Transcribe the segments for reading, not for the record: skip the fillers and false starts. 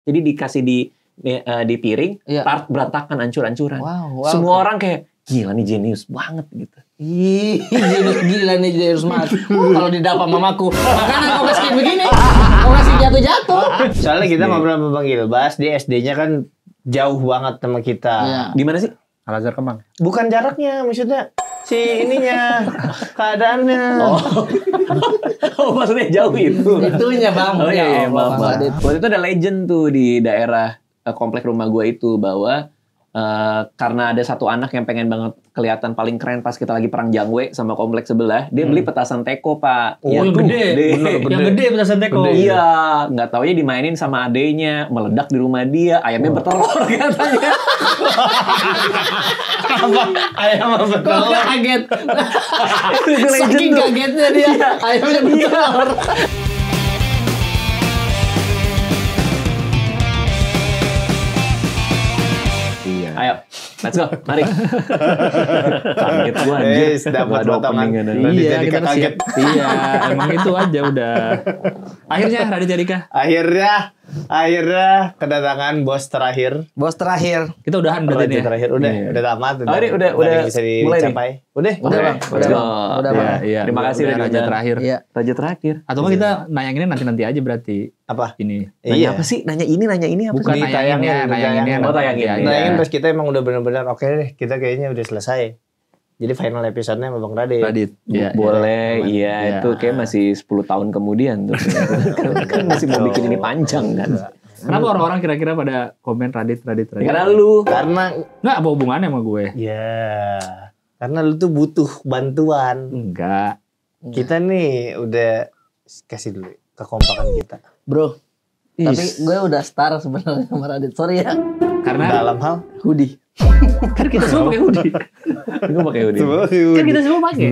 Jadi dikasih di piring, tart berantakan, hancur-hancuran. Wow. Semua orang kayak gila nih jenius banget gitu. Ih, gila nih jenius banget. Kalau didapat mamaku, makanya kau kasih kayak begini, kau kasih jatuh-jatuh. Soalnya kita ngobrol sama Bang Gilbas, dia SD-nya kan jauh banget sama kita. Di mana sih? Al-Azhar Kemang. Bukan jaraknya, maksudnya si ininya, keadaannya. Oh maksudnya jauh itu. Itunya bang. Oh iya, maaf. Adit. Waktu itu ada legend tuh di daerah komplek rumah gue itu bahwa karena ada satu anak yang pengen banget kelihatan paling keren pas kita lagi perang jangwe sama komplek sebelah, dia beli petasan teko, Pak. Oh, yang gede. Bener. Yang gede petasan teko. Iya, nggak taunya dimainin sama adenya, meledak di rumah dia, ayamnya bertelur katanya. Apa? Ayam apa bertelur? Kaget. Itu legend Saking tuh. kagetnya dia. Ayamnya bertelur. Ayo, let's go, mari. Kaget gua anjir. Dapat potongan. Iya, Jadi kita kaget. Iya, emang itu aja udah. Akhirnya Raditya Dika. Akhirnya kedatangan bos terakhir. Bos terakhir. Kita udahan berarti Raja nih. terakhir udah tamat. Oh, ini udah bisa mulai nih? dicapai. Udah. Udah bang. Let's go. Udah bang. Iya, Terima kasih udah udah raja diundang. terakhir. Iya. Raja terakhir. Atau nggak kita nanyanginnya nanti aja berarti Apa? ini. Nanya apa sih? Nanya ini apa? Bukan Di nanyanginnya. tayangin. Oh, tayangin. Iya. Nah, ini terus kita emang udah benar-benar oke deh. Kita kayaknya udah selesai. Jadi final episode-nya sama Bang Radit. Radit. Iya, Boleh, iya. Iya. Itu kayak masih 10 tahun kemudian tuh. kan masih mau bikin ini panjang kan. Kenapa orang-orang kira-kira pada komen Radit? Karena lu Karena Nggak apa hubungannya sama gue? ya karena lu tuh butuh bantuan. Enggak. Kita nih udah kasih dulu kekompakan kita. Bro. Tapi gue udah star sebenarnya sama Radit. Sorry ya. Karena Dalam hal Hoodie. kan kita semua pakai hoodie. gue pakai hoodie. Kan kita semua pakai.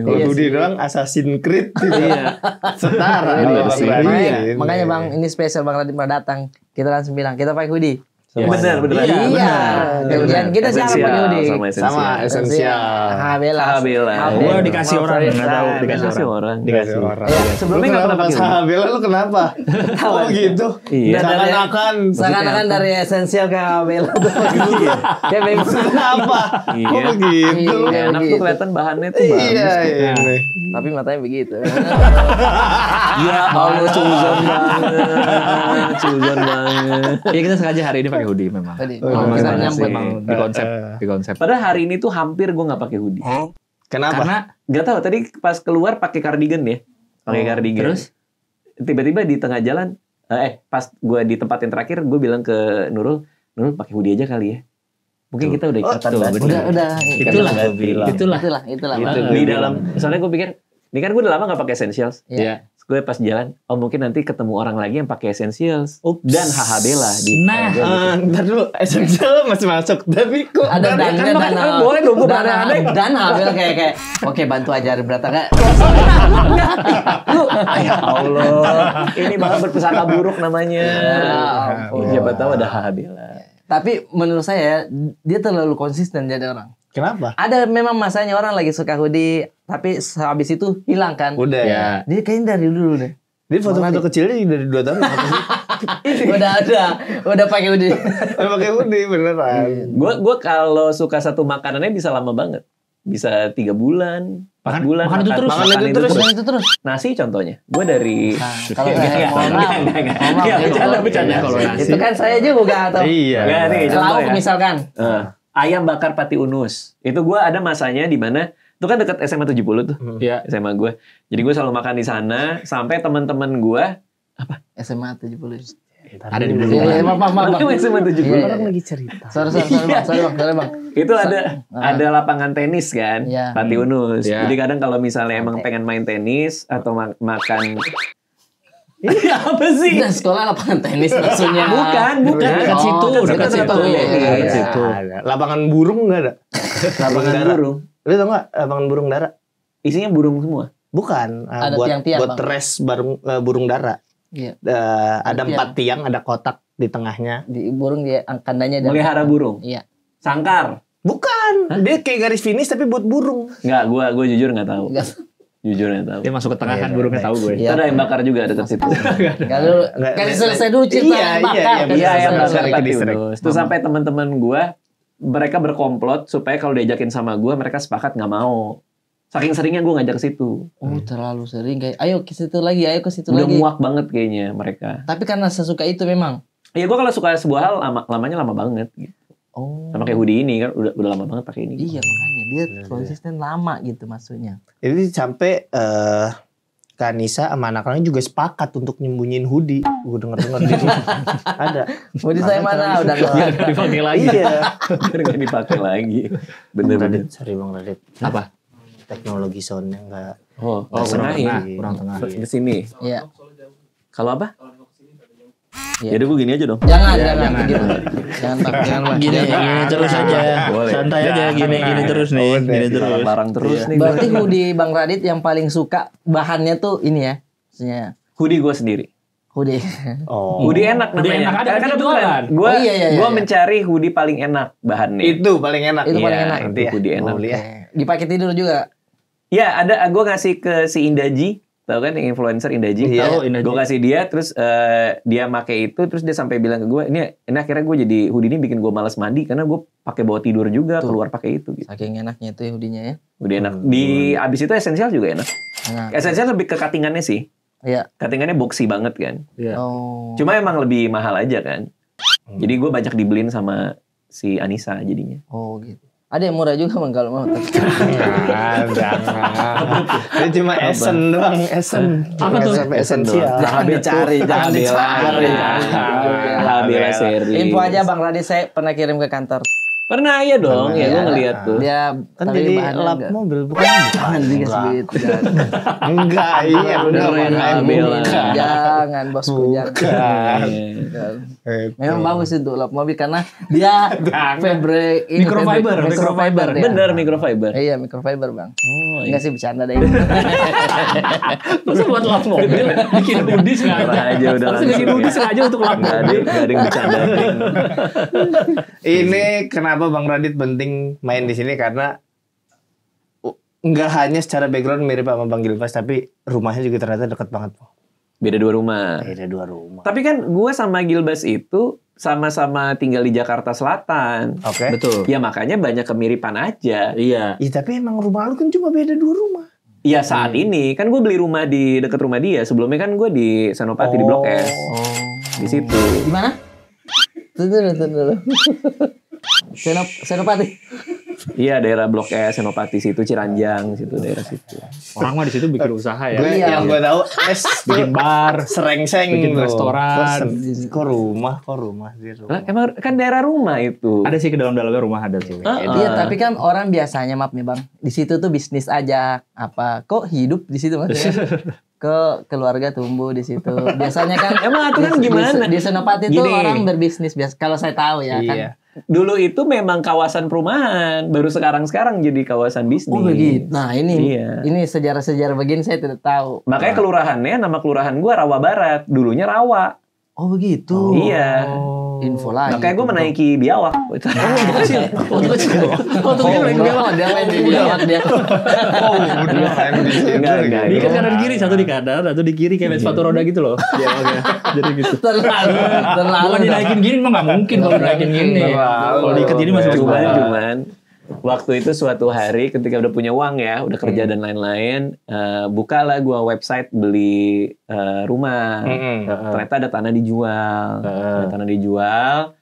Kalau Budi doang Assassin's Creed iya. Setara Iya sama sih. Bang Radit. Makanya bang, ini spesial Bang Radit mau datang. Kita langsung bilang, kita pakai hoodie. Bener. Iya. Kemudian kita siapa pakai hoodie? Sama esensial. Alhamdulillah. Alhamdulillah. Gue dikasih orang, nggak tahu dikasih orang. Dikasih orang. Sebelumnya nggak pernah pakai hoodie. Sahabela lu kenapa? Oh gitu. Iya. Seakan-akan dari esensial ke Bella tuh. Kayak bebas. kenapa? Iya. Kok begitu? Iya. Enak tuh kelihatan bahannya tuh Iya, bagus. ini. Tapi matanya begitu. Ya Allah, cuzon banget. Iya kita sengaja hari ini pakai hoodie memang. Tadi. Oh, Kita makasih. nyambut. Memang di konsep. Padahal hari ini tuh hampir gue nggak pakai hoodie. Kenapa? Karena Gak tahu tadi pas keluar pakai cardigan ya, pakai cardigan. terus Tiba-tiba di tengah jalan, pas gue di tempat yang terakhir, gue bilang ke Nurul pakai hoodie aja kali ya. Mungkin kita udah ikatan tuh, banget. bener. Udah. itulah bilang. itulah. Itulah. Gitu. Di dalam, soalnya gue pikir, ini kan gue udah lama gak pakai essentials. Iya. Gue pas jalan, mungkin nanti ketemu orang lagi yang pakai essentials. Dan HH Bella di. Nah, gitu. Ntar dulu, essential masih masuk. Tapi kok Ada dan boleh dong, gue aneh-aneh. Dan Habel kayak oke bantu ajarin berata kak. Ya Allah, ini bakal berpesaka buruk namanya. ampun. Siapa tahu ada HH Bella. Tapi menurut saya dia terlalu konsisten jadi orang. Kenapa? Ada memang masanya orang lagi suka hoodie, tapi habis itu hilang kan. Udah. ya. Dia kayaknya dari dulu deh. Dia foto-foto kecilnya dari 2 tahun. Apa sih? udah pakai hoodie. Pakai hoodie beneran. Gue kalau suka satu makanannya bisa lama banget. Bisa 3 bulan, 4 bulan. makan itu terus. Makan itu terus. Makan itu terus. Nasi contohnya. Gue dari... Kalau saya mohon maaf. Bercanda. Kalau nasi. Itu kan saya juga atau Iya. Nggak, nih, contoh lauk ya. misalkan. Ayam bakar Pati Unus. Itu gue ada masanya di mana itu kan dekat SMA 70 tuh. Iya. SMA gue. Jadi gue selalu makan di sana sampai teman-teman gue SMA 70. Ada di Iya, belakang. maaf. SMA 70. Orang lagi cerita. Sorry bang. Itu ada lapangan tenis kan, Iya. Pati Unus. Iya. Jadi kadang kalau misalnya emang pengen main tenis atau makan ini apa sih? Dan sekolah lapangan tenis maksudnya. Bukan. Dekat situ, Dekat dekat situ. situ. Iya, Dekat situ. Ada. Lapangan burung nggak ada? Lapangan dara. burung. Lu tau nggak lapangan burung dara? Isinya burung semua. Bukan. Ada buat tiang-tiang, buat Bang. res burung dara. Iya. Ada Tiang. 4 tiang, ada kotak di tengahnya. Di burung dia kandangnya ada. Melihara burung. Iya. Sangkar. Bukan. Dia kayak garis finish tapi buat burung. Enggak, gue jujur nggak tahu. Enggak. Jujur nggak tahu. Dia masuk ke tengah kan burungnya tahu gue. Iya. Ada yang bakar juga dekat situ. Enggak dulu. Kasih selesai dulu cerita Iya, yang bakar. iya, Kasih Iya, yang selesai. bakar Ke Pak distrik. Yunus. Terus sampai teman-teman gue, mereka berkomplot supaya kalau diajakin sama gue, mereka sepakat nggak mau. Saking seringnya gue ngajak ke situ. Oh, terlalu sering kayak ayo ke situ lagi, ayo ke situ Udah lagi. muak banget kayaknya mereka. Tapi karena sesuka itu memang. Ya gue kalau suka sebuah hal lamanya lama banget. Gitu. Oh. Sama kayak hoodie ini kan udah lama banget pakai ini. Iya, makanya dia konsisten lama gitu maksudnya. Jadi sampai Kak Anissa sama anak-anaknya juga sepakat untuk nyembunyiin hoodie. Gue denger-denger di sini. Ada. Mau di saya mana udah Biar nggak dipakai lagi. Iya. Biar nggak dipakai lagi. Bang Bener-bener. Radit, sorry Bang Radit. Apa? Teknologi soundnya enggak. Oh, kurang tengah tengah, ya. kurang tengah. Di sini. Iya. Kalau apa? Iya. Ya udah gue gini aja dong. Jangan begitu. Jangan Bang, jangan Bang. Gini terus aja. Boleh. Santai aja gini terus nih, gini terus. Larang terus nih. Berarti hoodie Bang Radit yang paling suka bahannya tuh ini ya. Maksudnya Hoodie gue sendiri. hoodie. Oh. Hoodie enak Hoodie namanya. enak, ada Karena hoodie betulan. jualan. Gue Oh, iya, iya, gue iya. mencari hoodie paling enak bahannya. Itu paling enak. Itu paling Iya, enak. itu hoodie enak. Mau lihat. Dipakai tidur juga. Ya ada gue ngasih ke si Indaji, tahu kan yang influencer Indaji. Iya. Tahu, Indaji. Gue kasih dia, terus dia make itu, terus dia sampai bilang ke gue, ini akhirnya gue jadi hoodie ini bikin gue malas mandi karena gue pakai bawa tidur juga, Tuh. keluar pakai itu. Gitu. Saking enaknya itu ya hoodie-nya ya. Udah enak. Di abis itu esensial juga enak. Enak. Esensial lebih ke cuttingannya sih. Iya. Cuttingannya boxy banget kan. Iya. Oh. Cuma emang lebih mahal aja kan. Jadi gue banyak dibeliin sama si Anissa jadinya. Oh gitu. Ada yang murah juga Bang kalau mau. Jangan. Dia cuma esen doang, esen. Apa tuh? Sampai esensial. Jangan dicari, jangan dicari. Alhamdulillah seri. Info aja Bang Radit saya pernah kirim ke kantor. Pernah ya dong, Pernah, ya gue ya. ngeliat tuh. Dia Kan tapi jadi bahannya lap enggak. mobil bukan? Jangan dikasih gitu. Enggak, iya benar. Keren, makanya Abel. bukan. Jangan bosku jangan. Bukan. Jangan. Itu. Memang bagus itu lap mobil karena dia fabric ini Microfiber, microfiber dia. Bener microfiber. Iya microfiber Bang. Oh, Enggak sih bercanda deh. Masa buat lap mobil bikin hoodie sengaja. Parah aja udah Langsung bikin hoodie sengaja untuk lap Gak mobil. ada yang bercanda. Ini kenapa Bang Radit penting main di sini karena nggak hanya secara background mirip sama Bang Gilbas tapi rumahnya juga ternyata dekat banget. Beda dua rumah. Beda 2 rumah. Tapi kan gue sama Gilbas itu sama-sama tinggal di Jakarta Selatan. Oke. Betul. Ya makanya banyak kemiripan aja. Iya. Iya tapi emang rumah lu kan cuma beda 2 rumah. Ya saat ini kan gue beli rumah di dekat rumah dia. Sebelumnya kan gue di Senopati di Blok S. Oh. Di situ. Di mana? Tunggu dulu. Senopati. Iya daerah Blok S, Senopati situ, Ciranjang situ daerah situ. Orang mah di situ bikin usaha ya. Gue Iya. yang gue tahu Bikin bar. serengseng Bikin tuh. restoran. Pesen. Kok rumah di Lah, rumah. emang kan daerah rumah itu. Ada sih ke dalam-dalamnya rumah ada sih. Iya, tapi kan orang biasanya maaf nih Bang, di situ tuh bisnis aja apa? Kok hidup di situ maksudnya? Ke keluarga tumbuh di situ. Biasanya kan Emang itu kan gimana? Di Senopati tuh Gini. orang berbisnis biasa. Kalau saya tahu ya kan. Iya. Dulu itu memang kawasan perumahan, baru sekarang jadi kawasan bisnis. Oh begitu. Nah Iya. ini sejarah-sejarah begini saya tidak tahu. Makanya kelurahannya nama kelurahan gua Rawa Barat, dulunya Rawa. Oh begitu. Iya. Info lagi. Makanya gue menaiki biawak. Waktu kecil main biawak. Dia main di biawak dia. Enggak. Di kanan kiri, satu di kanan, satu di kiri kayak main sepatu roda gitu loh. Iya, oke. Jadi gitu. Terlalu. Bukan dinaikin gini mah nggak mungkin kalau dinaikin gini. Kalau diikat gini masih masuk akal. Cuman waktu itu suatu hari ketika udah punya uang ya, udah kerja dan lain-lain, bukalah gua website beli rumah. Ternyata ada tanah dijual. Ada tanah dijual.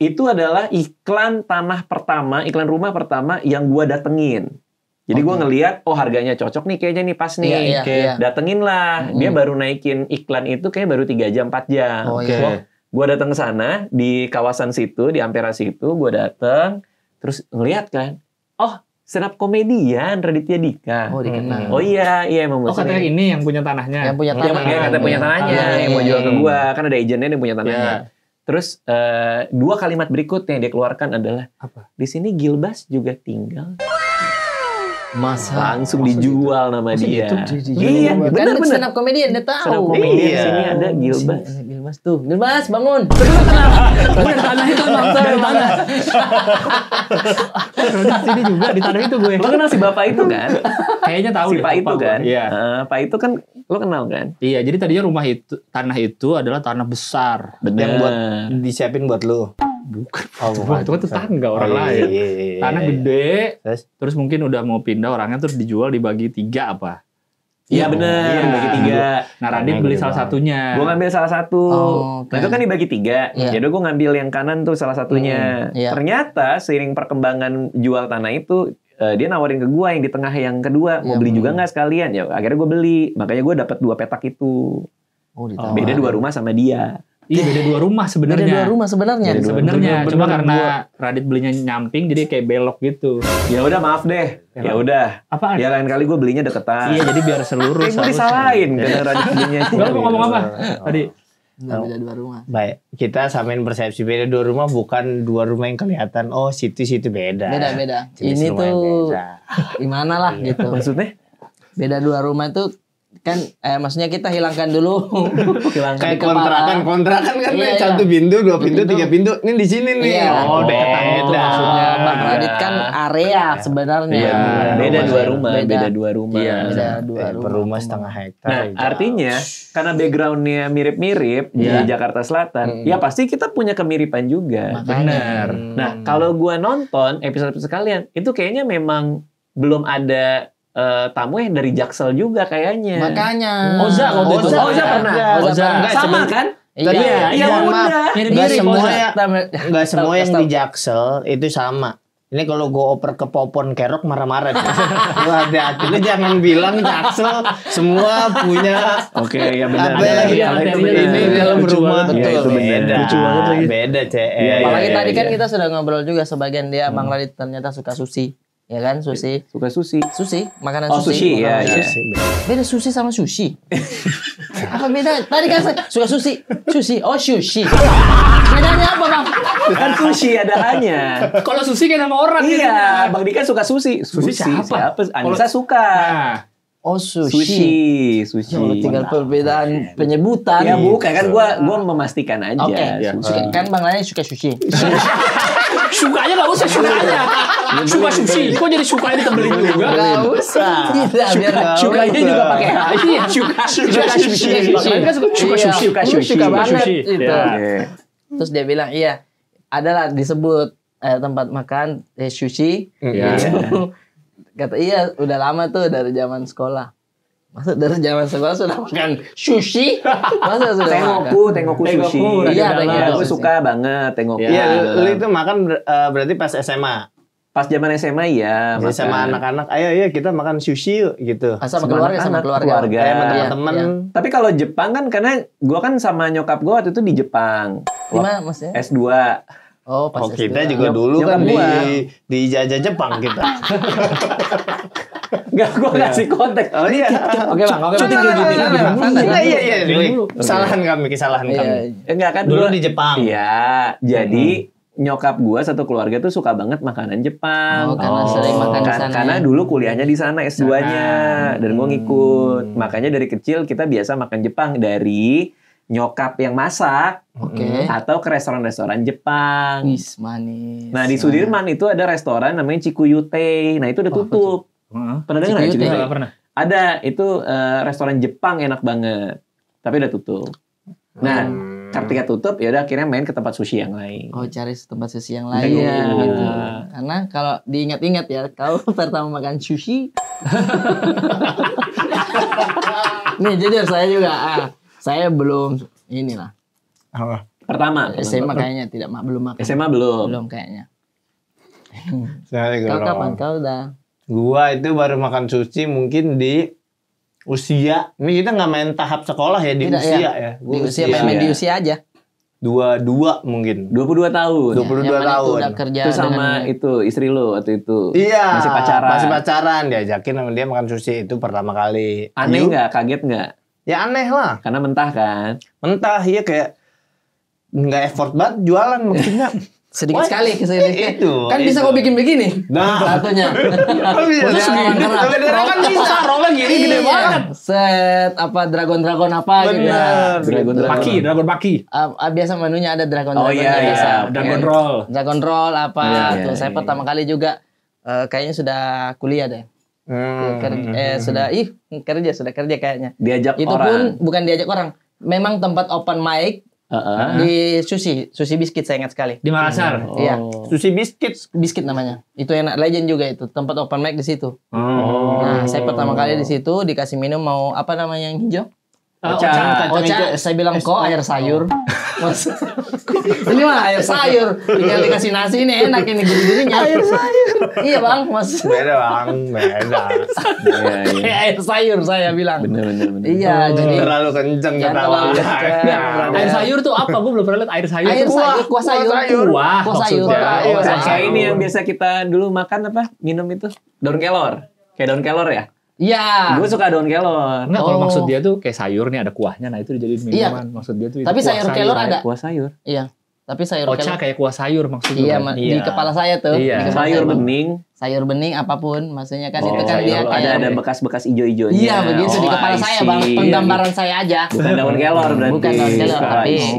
Itu adalah iklan tanah pertama, iklan rumah pertama yang gua datengin. Jadi gua ngelihat, oh harganya cocok nih kayaknya nih pas nih. Iya, iya. Datengin lah. Dia baru naikin iklan itu kayak baru 3 jam 4 jam. Oh, iya. Gua datang ke sana di kawasan situ, di Ampera situ, gua datang terus ngelihat kan. Oh, stand up komedian Raditya Dika. Oh dikenal. Oh iya emang Oh katanya ini yang punya tanahnya. Yang punya Dia tanah. katanya punya tanahnya yang mau jual ke gua, kan ada agennya yang punya tanahnya. Iya. Terus 2 kalimat berikutnya yang dia keluarkan adalah Apa? di sini Gilbas juga tinggal. Masa Langsung dijual nama dia. Iya, Iya, kan benar. stand up comedian dia Stand up tahu. comedian di Iya. sini ada Gilbas. Gilbas tuh. Gilbas bangun. Dari tanah itu bangsa dari tanah. Di sini juga di tanah itu gue. Lo kenal si bapak itu kan? Kayaknya tahu Si deh, Pak lupa itu gue. kan? Iya. Pak itu kan lo kenal kan? Iya, jadi tadinya rumah itu, tanah itu adalah tanah besar. Yang buat disiapin buat lu. Bukan. Oh, Wah, itu kan tetangga orang lain. Iya. Tanah gede, Terus terus mungkin udah mau pindah orangnya terus dijual dibagi 3 apa. Iya bener, Iya. dibagi 3. Nah, Radit Tanahnya beli gede salah banget. satunya. Gue ngambil salah satu. Oh, Nah itu kan dibagi 3. Iya. Jadi gue ngambil yang kanan tuh salah satunya. Iya. Ternyata seiring perkembangan jual tanah itu, dia nawarin ke gue yang di tengah yang kedua. Mau Iya, beli juga nggak sekalian? Ya akhirnya gue beli. Makanya gue dapat 2 petak itu. Oh, Beda 2 rumah sama dia. Iya, beda 2 rumah Beda sebenarnya. 2 rumah sebenarnya. Beda dua. Sebenarnya Bener-bener cuma karena Radit belinya nyamping jadi kayak belok gitu. Ya udah maaf deh. Ya udah. Apaan? Ya lain kali gue belinya deketan. Iya, jadi biar seluruh. Gue disalahin karena Radit belinya. Enggak, mau ngomong apa? Tadi Beda 2 rumah. baik, kita samain persepsi beda 2 rumah bukan 2 rumah yang kelihatan. Oh, situ beda. Beda. Jenis Ini rumah yang tuh beda. gimana lah gitu. Maksudnya? Beda 2 rumah itu kan maksudnya kita hilangkan dulu. Kayak di kepala. kontrakan kan Iya, 1 pintu, 2 pintu. pintu, 3 pintu. Ini di sini nih. Iya. Oh, Oh, beda. itu maksudnya. Bang Radit kan area sebenarnya. Iya, beda 2 rumah, Beda. beda 2 rumah. Iya. Beda 2 Per rumah. rumah setengah hektar. Nah, artinya karena backgroundnya mirip-mirip di Jakarta Selatan, ya pasti kita punya kemiripan juga. benar. Nah, kalau gua nonton episode-episode sekalian, itu kayaknya memang belum ada tamu yang dari Jaksel juga kayaknya. Makanya. Oza waktu itu. Oza pernah. Oza pernah. Sama kan? Iya. Iya, mohon maaf. udah. Nggak semua ya, Kita- nggak semua yang stop. di Jaksel itu sama. Ini kalau gue oper ke Popon Kerok marah-marah. Lu hati-hati, lu jangan bilang Jaksel semua punya Oke, ya benar. apa lagi Iya, itu material benar. ini Ini dalam lucu rumah. banget. Iya, itu benar. Beda. Lucu banget lagi. Beda, CE. Iya, Apalagi iya, tadi kan iya. kita sudah ngobrol juga sebagian dia Bang Radit ternyata suka sushi. Ya kan, sushi. Suka sushi. Sushi, makanan Oh, sushi, Makanan iya, iya. sushi. Beda sushi sama sushi. Apa beda? Tadi kan saya suka sushi. Sushi. Oh, sushi. Bedanya apa, Bang? Kan sushi ada hanya. Kalau sushi kayak nama orang gitu. Iya, Bang Dika suka sushi. Sushi siapa? Anissa suka. Nah, Oh, sushi. Sushi. Cuma tinggal perbedaan penyebutan. Ya bukan kan gua memastikan aja. Oke, Sushi. kan Bang Radit suka sushi. sukanya nggak usah sukanya. Suka sushi, kok jadi sukanya ditebelin juga? Nggak usah. Tidak, biar Sukanya juga pakai H. Iya, suka sushi. Makanya kan suka Iya, sushi. suka banget sushi. itu. Ya. Oke. Terus dia bilang, iya, adalah disebut tempat makan sushi. Iya. Kata iya, udah lama tuh dari zaman sekolah. Masa dari zaman sekolah sudah makan sushi? Masa sudah makan? Tengoku sushi. Tengoku, Iya, Iya, tengoku gue sushi. suka banget tengoku. Iya, lu Dalam- itu makan berarti pas SMA. Pas zaman SMA ya, Jadi sama makan. anak-anak, ayo kita makan sushi yuk gitu. Sama keluarga, sama anak-anak, keluarga. keluarga. Kayak sama Iya, teman-teman. iya. Tapi kalau Jepang kan karena gue kan sama nyokap gue waktu itu di Jepang. Di mana maksudnya? S2. Oh, pas Oh, kita S2. juga dulu Nyokap kan gua. di jajah Jepang kita. Enggak, gue ngasih konteks. Oh iya. Oke, Bang. Oke, Cuma Bang. gini. Iya. Dulu. Kesalahan kami. Iya. Enggak kan Dulu gua- di Jepang. Iya, jadi nyokap gua satu keluarga tuh suka banget makanan Jepang. Oh, karena sering makan di sana. Karena dulu kuliahnya di sana S2-nya dan gua ngikut. Makanya dari kecil kita biasa makan Jepang dari nyokap yang masak Oke. atau ke restoran-restoran Jepang. Wis manis. Nah, di Sudirman itu ada restoran namanya Cikuyute. Nah, itu udah tutup. Pernah dengar nggak Cikuyute? Cikuyute? Nggak pernah. Ada, itu restoran Jepang enak banget. Tapi udah tutup. Nah, ketika tutup ya udah akhirnya main ke tempat sushi yang lain. Oh, cari tempat sushi yang lain. Iya. Gitu. Karena kalau diingat-ingat ya, kalau pertama makan sushi. Nih, jujur saya juga. Saya belum inilah. Pertama, SMA kayaknya belum makan. SMA belum. Belum kayaknya. Saya Kau juga kapan? belum. Kau udah. Gua itu baru makan sushi mungkin di usia. Ini kita nggak main tahap sekolah ya di Tidak, usia ya. ya. Di usia main di usia aja. 22 mungkin. 22 tahun. 22 Yang mana tahun. Itu udah kerja Itu sama dengan itu istri lu waktu itu. Iya. Masih pacaran. Masih pacaran. Diajakin sama dia makan sushi itu pertama kali. Aneh You? nggak? Kaget nggak? Ya aneh lah. Karena mentah kan. Mentah ya kayak nggak effort banget jualan maksudnya. sedikit sekali Itu, kan bisa itu. kau bikin begini satunya Oh, bisa. Bendera kan bisa, rollnya gini gede banget. set apa dragon apa gitu ya. Dragon Baki. Biasa menunya ada dragon Oh, iya, biasa. iya. Dragon Roll. Dragon roll apa Iya, tuh iya, saya iya. pertama kali juga kayaknya sudah kuliah deh. Sudah kerja kayaknya. Diajak Itu orang. pun bukan diajak orang. Memang tempat open mic Heeh. di sushi biskuit saya ingat sekali. Di Makassar. Iya. Sushi biscuit. Biskuit namanya. Itu enak, legend juga itu. Tempat open mic di situ. Oh. Nah, saya pertama kali di situ dikasih minum mau apa namanya yang hijau? Ocha. Ocha, saya bilang kok air sayur. Mas, ini mah air sayur. Tinggal dikasih nasi ini enak ini gurih-gurihnya. Air sayur. Iya bang, mas. Beda bang, beda. Iya, iya. Kayak air sayur saya bilang. Bener. Iya, jadi Terlalu kenceng ya, ketawa. terlalu kenceng. Air sayur tuh apa? Gue belum pernah lihat air sayur. Air tuh. sayur, kuah sayur. Kuah Kuah sayur. maksudnya. Kuah sayur. Kayak ini yang biasa kita dulu makan apa? Minum itu daun kelor. Kayak daun kelor ya? Iya. Gue suka daun kelor. Enggak, kalau Oh. maksud dia tuh kayak sayur nih ada kuahnya, nah itu dijadiin Iya. minuman. Maksud dia tuh itu Tapi kuah sayur kelor ada. Kuah sayur. Iya. Tapi sayur Ocha kelor. kayak kuah sayur maksudnya. Iya, kan? di kepala saya tuh. Iya. Di kepala Sayur saya, Bang. bening. Sayur bening apapun, maksudnya kan itu Oh, kan dia sayur. kayak ada bekas-bekas ijo-ijonya. Iya, begitu di Oh, kepala I saya, see. Bang. Penggambaran saya aja. Bukan daun kelor berarti. Bukan daun kelor, Ah, tapi I see.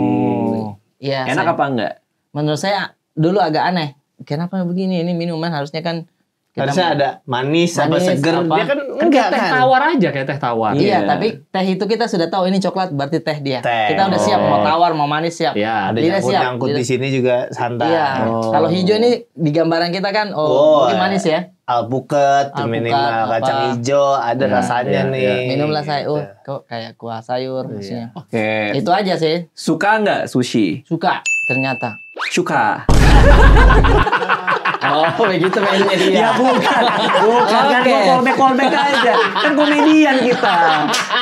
Iya. Enak saya- apa enggak? Menurut saya dulu agak aneh. Kenapa begini? Ini minuman harusnya kan kita Harusnya ada manis, apa Manis, seger. apa. Dia kan Kan enggak kayak teh kan. tawar aja, kayak teh tawar. Iya, Iya. tapi teh itu kita sudah tahu ini coklat berarti teh dia. Teh. Kita udah siap mau tawar, mau manis siap. Iya. Ada Lidah siap. nyangkut di Lidah- sini juga santai. Iya. Oh. Kalau hijau ini di gambaran kita kan Oh, mungkin manis ya. Alpukat, Alpukat, minimal apa. kacang hijau, ada Iya, rasanya iya, nih. iya. Minumlah saya, Gitu. kok kayak kuah sayur maksudnya. Oke. Itu aja sih. Suka enggak sushi? Suka ternyata. Suka. Oh, begitu mainnya dia. Ya bukan. Bukan kan Oke. gua callback aja. Kan komedian kita.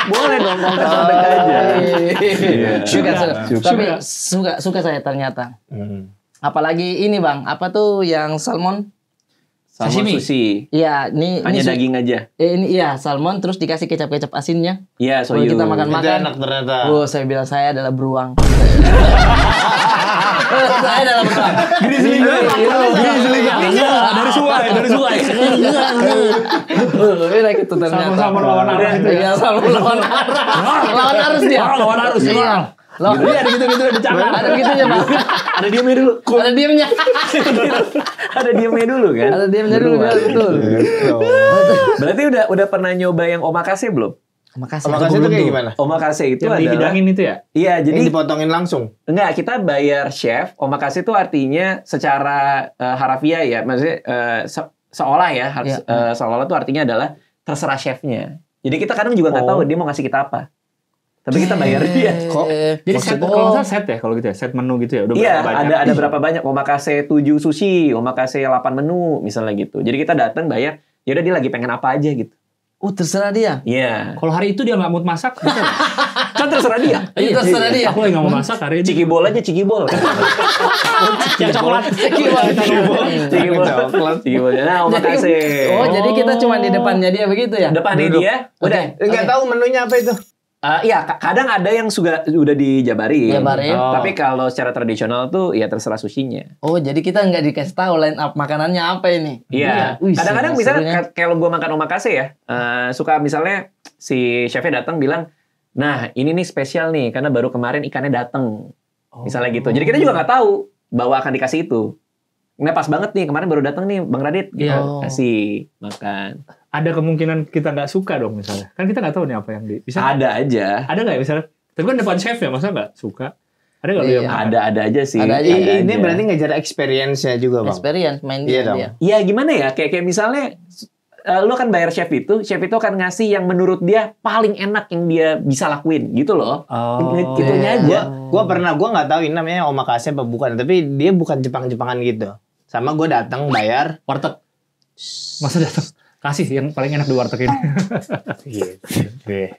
Boleh dong callback aja. Iya. Suka. Suka. Tapi suka saya ternyata. Apalagi ini Bang, apa tuh yang salmon? Sama Sashimi. sushi. Iya, ini Hanya su- daging aja. ini iya salmon terus dikasih kecap asinnya. Iya, Kalau soyu. kita Itu makan-makan. enak ternyata. Oh, saya bilang saya adalah beruang. Saya adalah beruang. Gini selingan. Dari sungai. Enak itu ternyata. Sama-sama lawan arus itu ya. Iya, sama lawan arus. Lawan arus dia. Lawan arus. Iya. Lawan Iya, ada gitu-gitu di cakar. Ada begitunya, Bang. Ada diamnya dulu. Ada diamnya. Ada diamnya dulu kan? Ada diamnya dulu, Beruang. betul. Berarti udah pernah nyoba yang omakase belum? Makasih. Omakase itu kayak gimana? Omakase itu Yang adalah dihidangin itu ya? Iya, jadi Ini dipotongin langsung. enggak, kita bayar chef. Omakase itu artinya secara harafiah ya, maksudnya seolah ya, Iya. seolah tuh artinya adalah terserah chefnya. Jadi kita kadang juga nggak Oh. tahu dia mau ngasih kita apa. Tapi kita bayar dia. Kok? Jadi set, kalau nggak salah set ya kalau gitu ya, set menu gitu ya. Udah Iya, berapa banyak? ada berapa banyak omakase 7 sushi, omakase 8 menu misalnya gitu. Jadi kita datang bayar, ya udah dia lagi pengen apa aja gitu. Terserah dia. Iya. Kalau hari itu dia nggak mood masak, bisa nggak? Kan terserah dia. Iya, terserah dia. Aku lagi nggak mau masak hari ini. Cikibol aja cikibol. Yang coklat. Cikibol. Cikibol. Nah, omakase. Jadi kita cuma di depannya dia begitu ya? Depannya dia udah. Enggak tahu menunya apa itu. Iya, kadang ada yang udah dijabarin. Jabarin. Tapi kalau secara tradisional tuh ya terserah sushinya. Oh, jadi kita nggak dikasih tahu line up makanannya apa ini? Iya. Wih, Kadang-kadang serunya. misalnya kalau gue makan omakase ya, suka misalnya si chefnya datang bilang, nah ini nih spesial nih karena baru kemarin ikannya datang. Misalnya gitu. Jadi kita juga nggak tahu bahwa akan dikasih itu. Nah pas banget nih kemarin baru datang nih Bang Radit, gitu. Iya. Kasih makan. Ada kemungkinan kita nggak suka dong misalnya. Kan kita nggak tahu nih apa yang bisa. Ada aja. Ada nggak ya misalnya? Tapi kan depan chef ya, masa nggak suka? Ada nggak lu Iya. yang makan? Ada aja sih. Ada aja. Ini aja. berarti ngejar experience-nya juga, Bang. Experience main Iya dia. dong. dia. Ya gimana ya? Kayak misalnya lu akan bayar chef itu akan ngasih yang menurut dia paling enak yang dia bisa lakuin gitu loh. Oh. Itunya aja. Gua nggak tahu ini namanya omakase apa bukan, tapi dia bukan Jepang-Jepangan gitu. Sama gue datang bayar. Warteg. Masa datang? Kasih yang paling enak di warteg ini. Gitu.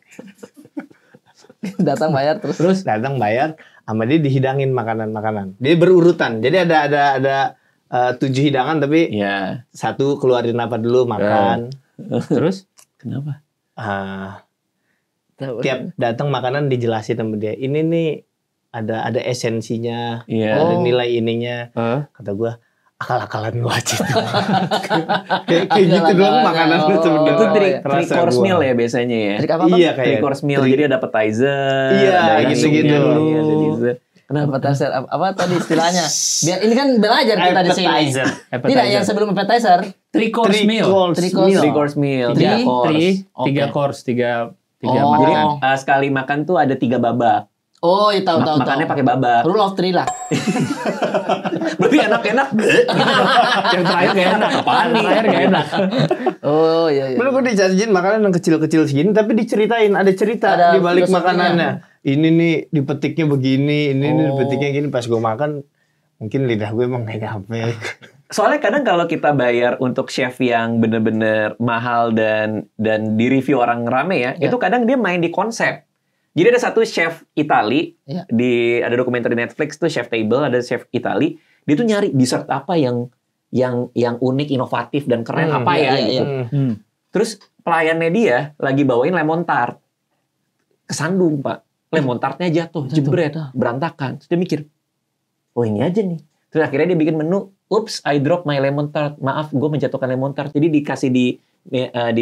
Datang bayar terus. Datang bayar, sama dia dihidangin makanan-makanan. Dia berurutan. Jadi ada 7 hidangan tapi Ya. satu keluarin apa dulu makan. Terus? Kenapa? Tiap datang makanan dijelasin sama dia. Ini nih ada esensinya, Iya. ada nilai ininya. Hah? Kata gue, akal-akalan lu aja. kayak gitu doang makanan lu sebenarnya. Itu three Rasa course gua. meal ya biasanya ya. Trik apa Bang? Iya Three kayak course meal, jadi ada appetizer, Iya, ada gitu-gitu. langsungnya dulu, ada dessert. Kenapa appetizer? Apa tadi istilahnya? Biar ini kan belajar kita di sini. Appetizer. Tidak yang sebelum appetizer. Three course meal. Three course. Three course meal, Three- 3 course. Tiga Oke. course, tiga Oh. Jadi makanan. sekali makan tuh ada 3 babak. Oh, iya tahu tahu. Makannya tahu. pakai babak. Rule of three lah. Berarti enak-enak. Yang terakhir gak enak. Apaan nih? Terakhir gak enak. Oh iya iya. Belum gue dijanjiin makanan yang kecil-kecil segini, tapi diceritain ada cerita Ada di balik filosofinya. makanannya. Ini nih dipetiknya begini, ini nih Oh. dipetiknya gini. Pas gue makan, mungkin lidah gue emang gak nyampe. Soalnya kadang kalau kita bayar untuk chef yang bener-bener mahal dan di review orang rame ya, Ya. itu kadang dia main di konsep. Jadi ada satu chef Itali, Ya. ada dokumenter di Netflix tuh Chef Table, ada chef Itali, dia tuh nyari dessert apa yang unik, inovatif dan keren apa ya iya, gitu. iya. Terus pelayannya dia lagi bawain lemon tart. Kesandung, Pak. Lemon tartnya jatuh, jebret, berantakan. Terus dia mikir, oh ini aja nih. Terus akhirnya dia bikin menu, oops, I drop my lemon tart. Maaf, gue menjatuhkan lemon tart. Jadi dikasih di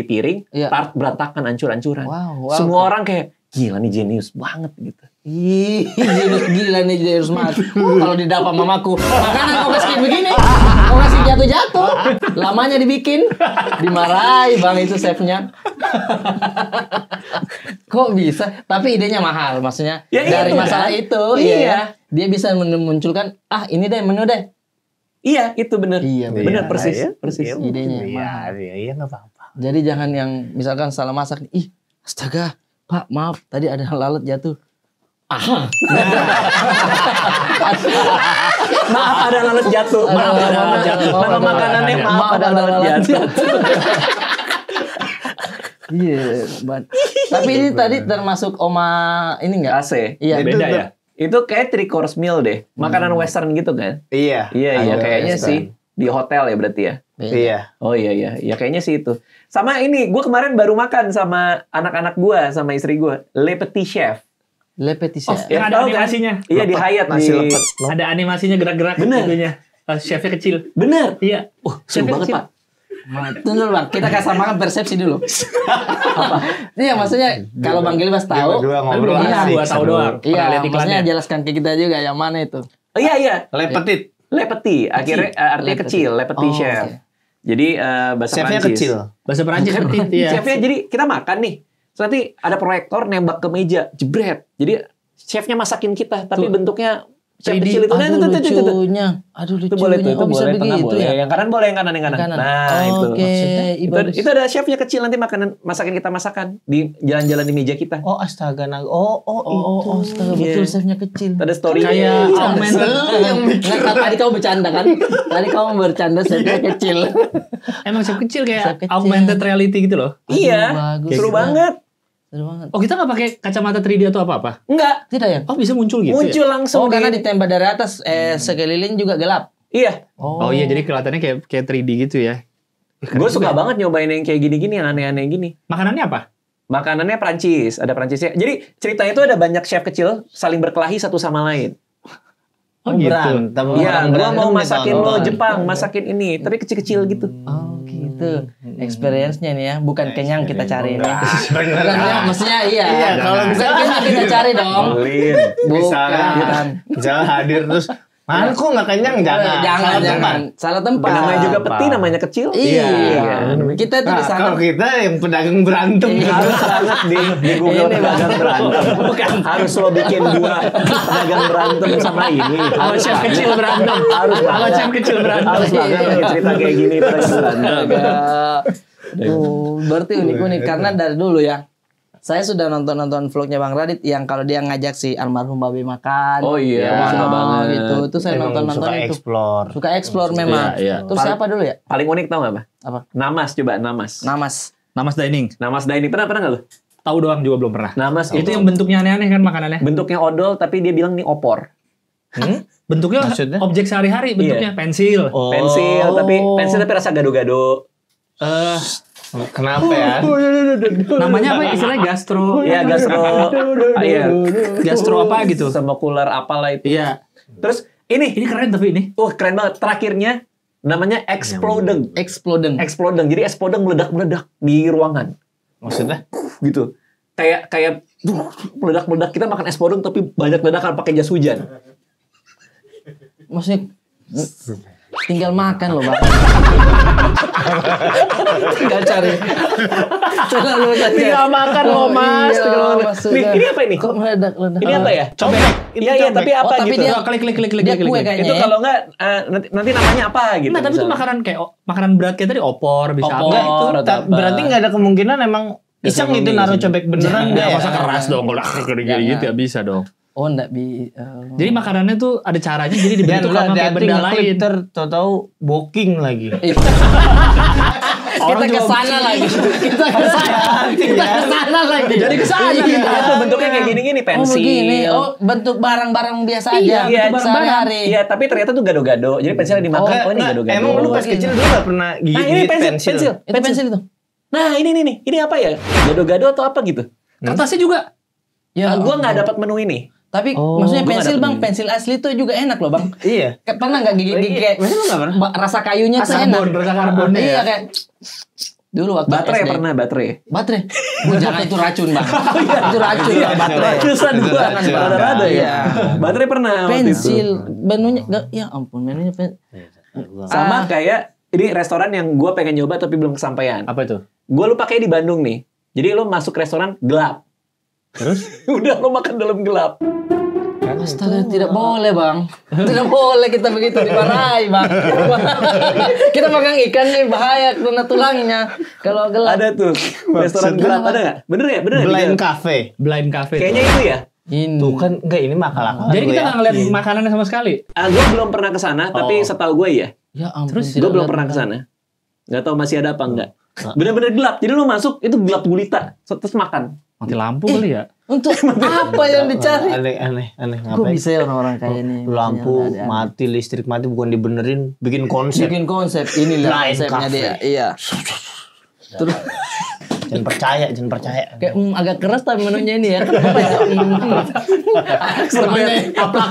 piring, Iya. tart berantakan, hancur-hancuran. Wow. Semua orang kayak, gila nih jenius banget gitu. Ih, gila nih jadi harus mati. Kalau didapat mamaku, makanan kau kasih kayak begini, kau kasih jatuh-jatuh, lamanya dibikin, dimarahi bang itu chefnya. Kok bisa? Tapi idenya mahal, maksudnya Ya, dari itu masalah kan. itu, Iya. ya, dia bisa memunculkan, ini deh menu deh. Iya, itu bener. Iya, bener, Iya, persis. iya. persis. Iya, Idenya Iya, nggak apa-apa. Jadi jangan yang misalkan salah masak, ih, astaga, Pak, maaf, tadi ada lalat jatuh. Maaf ada lalat jatuh. Maaf ada lalat jatuh. Nama makanannya maaf ada lalat jatuh. Iya, tapi ini tadi termasuk Oma ini enggak? AC. Iya, Itu Beda tuh- ya? Itu kayak 3 course meal deh. Makanan western gitu kan? Iya. Iya, ada kayaknya western. sih. Di hotel ya berarti ya? Iya. Oh iya, ya kayaknya sih itu. Sama ini, gue kemarin baru makan sama anak-anak gue, sama istri gue. Le Petit Chef. Le Petit Chef. Ya, Yang ada tahu kan? animasinya. Iya, di Hyatt. Nasi di... lepet. Ada animasinya gerak-gerak. Bener. itunya. Chefnya kecil. Bener. Iya. Seru banget, Pak. Tunggu dulu bang, kita kasih makan persepsi dulu. Apa? Iya maksudnya kalau Bang Gilbas Dia tahu, berdua Tapi ngobrol belum pernah asik, gua tahu seru. doang. Pernah iya lihat maksudnya iklannya. jelaskan ke kita juga yang mana itu. Oh iya, iya. Le Petit. Le Petit. Akhirnya artinya Le Petit. kecil. Le Petit Oh, Chef. oke. Jadi bahasa Chefnya Prancis. kecil. Bahasa Perancis iya. Chefnya jadi kita makan nih. Terus nanti ada proyektor nembak ke meja, jebret. Jadi chefnya masakin kita, tapi Tuh. bentuknya chef 3D. kecil itu. Nah, Aduh itu. lucunya, aduh lucunya. Itu boleh tuh, itu Oh, bisa boleh, tengah begitu boleh. ya. Yang kanan boleh, yang kanan, yang kanan. Kanan. Nah, itu. Oke, Itu ada chefnya kecil nanti masakin kita masakan di jalan-jalan di meja kita. Oh astaga, Oh, astaga, Iya. betul chefnya kecil. Ada story. Kayak Iya. augmented. Nggak, tadi kamu bercanda kan? Tadi kamu bercanda chefnya kecil. Emang chef kecil Chef kayak kecil. augmented reality gitu loh. Iya, bagus. seru Kayak banget. Seru banget. Oh kita nggak pakai kacamata 3D atau apa-apa? Enggak, Tidak ya? Oh bisa muncul gitu muncul ya? langsung. Oh, karena ditembak dari atas, sekeliling juga gelap. Iya, Oh iya jadi kelihatannya kayak 3D gitu ya. gue suka banget nyobain yang kayak gini-gini, yang aneh-aneh gini. Makanannya apa? Makanannya Prancis, ada Prancisnya. Jadi ceritanya itu ada banyak chef kecil saling berkelahi satu sama lain. Oh gitu. Berantem. Iya, Orang gua mau berantem masakin lo ditonton. Jepang, masakin ini, tapi kecil-kecil gitu. Oh gitu. Experience-nya nih ya, bukan kenyang kita cari ini. Bukan Enggak. kenyang, maksudnya iya. Iya, kalau bukan misalnya kenyang kita cari dong. Lin. Bukan. Misalnya hadir terus, mana kok nggak kenyang? Jangan. Jangan, Salah jangan. tempat. Salah tempat. Namanya juga Apa? peti, namanya kecil. Iya. Iya. Kita tuh Nah, di sana. kalau kita yang pedagang berantem Iya. Harus banget di Google Ini, pedagang Bang. berantem. Bukan. Harus lo bikin 2 pedagang berantem sama ini. Sama chef kecil berantem. Harus Sama banget. chef kecil berantem. Harus banget pakai cerita kayak gini pedagang berantem. Agak. Berarti unik-unik karena dari dulu ya. Saya sudah nonton vlognya Bang Radit yang kalau dia ngajak si almarhum Babe makan. Oh iya, Wah, suka banget. gitu. Itu saya Emang nonton suka itu. explore. Suka explore memang. Iya, iya. Terus siapa dulu ya? Paling unik tau gak apa? Apa? Namas, coba Namas. Namas. Namas dining. Namas Dining, pernah gak lu? Tahu doang juga belum pernah. Namas Itu yang bentuknya aneh-aneh kan makanannya. bentuknya odol tapi dia bilang nih opor. Bentuknya Maksudnya? objek sehari-hari bentuknya pensil. Oh. Pensil tapi rasa gado-gado. Eh Kenapa ya? Namanya apa istilahnya gastro? Iya, gastro. Iya. Gastro apa gitu? Semokular apalah itu. Iya. Terus ini Keren tapi ini. keren banget. Terakhirnya namanya exploding. Exploding. Exploding. Jadi exploding meledak-meledak di ruangan. Maksudnya? Gitu. Kayak meledak-meledak, kita makan es podong tapi banyak ledakan pakai jas hujan. Maksudnya tinggal makan loh, Bang. Tinggal cari. Tinggal makan loh, Mas. Iya, Tinggal makan. maksudnya. Nih, ini apa ini? Kok meledak-ledak? Ini apa ya? Cobek. Iya, iya, tapi apa tapi gitu? dia- Klik. Dia kue kayaknya. Itu ya. kalau enggak nanti namanya apa gitu. Nah, tapi itu misalnya. makanan kayak makanan berat kayak tadi opor bisa Opor. apa Enggak itu. atau apa? Berarti nggak ada kemungkinan emang iseng gitu naruh cobek beneran Enggak, enggak ya? masa keras dong kalau kayak gitu ya bisa dong. Oh, enggak bi. Jadi makanannya tuh ada caranya jadi Dan dibentuk lu sama kayak hati-hati benda ngeklip lain. tahu-tahu booking lagi. Kita ke sana lagi. Kita ke sana lagi. Jadi ke sana Iya. kita. Itu bentuknya kayak gini-gini, Oh, pensil. begini. Oh, bentuk barang-barang biasa aja. Iya, bentuk sehari-hari. Iya, tapi ternyata tuh gado-gado. Jadi pensilnya dimakan. Oh, ini Nah, gado-gado. emang lu pas kecil dulu gak pernah Nah, ini gigit pensil. Itu pensil itu. Nah, ini nih. Ini apa ya? Gado-gado atau apa gitu? Kertasnya juga. Ya, Gua nggak dapat menu ini. Tapi Oh, maksudnya gua nggak pensil dapet Bang, ini. pensil asli tuh juga enak loh Bang. Iya. Pernah nggak gigit-gigit kayak Masa lu nggak pernah? rasa kayunya tuh Karbon, enak. rasa karbonnya Iya ya. kayak dulu waktu Baterai SD. pernah, baterai. Baterai. Oh, jangan itu racun Bang. Itu racun Iya, Bang, baterai. Ratusan Itu gua. racun. Rada-rada ya. Iya. Baterai pernah waktu itu. Pensil menunya enggak ya ampun menunya Sama kayak ini restoran yang gue pengen nyoba tapi belum kesampaian. Apa itu? Gue lupa kayak di Bandung nih. Jadi lo masuk restoran gelap. Terus? Udah lo makan dalam gelap. Astaga, tidak boleh Bang. Tidak boleh kita begitu dimarahi Bang. Kita makan ikan nih bahaya kena tulangnya. Kalau gelap. Ada tuh restoran gelap, ada nggak? Bener ya? Bener nggak? Blind Di- cafe. Blind cafe. Kayaknya itu ya. Ini. Tuh kan enggak ini makal-akal. Jadi kita ya. nggak ngeliat makanannya sama sekali. Gue belum pernah ke sana, tapi setahu gue ya. Ya ampun. Terus tidak Gue belum lihat, pernah ke Bang. sana. Nggak tahu masih ada apa enggak. Bener-bener gelap. Jadi lo masuk itu gelap gulita. Terus makan. Mati lampu kali ya. Untuk apa yang dicari? Aneh Kok ngapain? bisa ya orang-orang kayak ini? Lampu Ada-ada. mati, listrik mati bukan dibenerin, bikin konsep. Bikin konsep inilah Blind konsepnya cafe. dia. Iya. Terus Jangan percaya. kayak agak keras tapi menunya ini ya. Kenapa ya? Namanya aplak.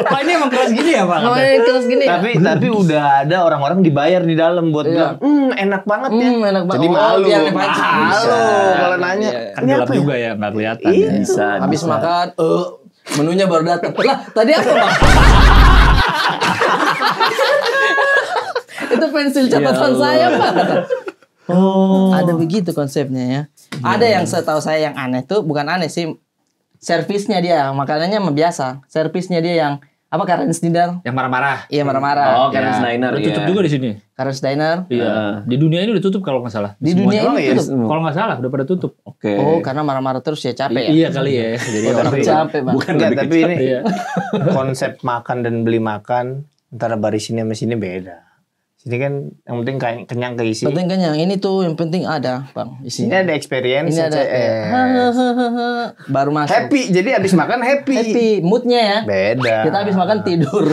Pak ini emang keras gini ya Pak? Namanya keras gini ya. Tapi udah ada orang-orang dibayar di dalam buat Iya. bilang, enak banget ya. Enak banget. Jadi Oh, malu. biar dipancing. Malu Bisa. kalau nanya. Iya. Kan gelap juga ya, nggak kelihatan. Iya, ya. bisa. Habis bisa. makan, menunya baru datang. Lah, tadi apa Bang? Itu pensil catatan saya Pak. Oh. Ada begitu konsepnya ya. Ada yang setahu saya yang aneh tuh, bukan aneh sih. Servisnya dia, makanannya mah biasa. Servisnya dia yang apa Karen's Diner? Yang marah-marah. Iya marah-marah. Oh, Karen's Diner. Udah tutup iya. juga di sini. Karen's Diner. Iya. Di dunia ini udah tutup kalau nggak salah. Di dunia Semuanya ini ya? tutup. Kalau nggak salah udah pada tutup. Oke. Oh, karena marah-marah terus ya capek ya. Iya kali ya. Jadi orang Capek Bang. Bukan Enggak, lebih tapi ini Iya. konsep makan dan beli makan antara baris sini sama sini beda. Sini kan yang penting kayak kenyang keisi. Penting kan yang ini tuh yang penting ada Bang Ini isinya. ada experience. Ini ada baru masuk. Happy. Jadi abis makan happy. Happy moodnya ya. Beda. Kita habis makan tidur.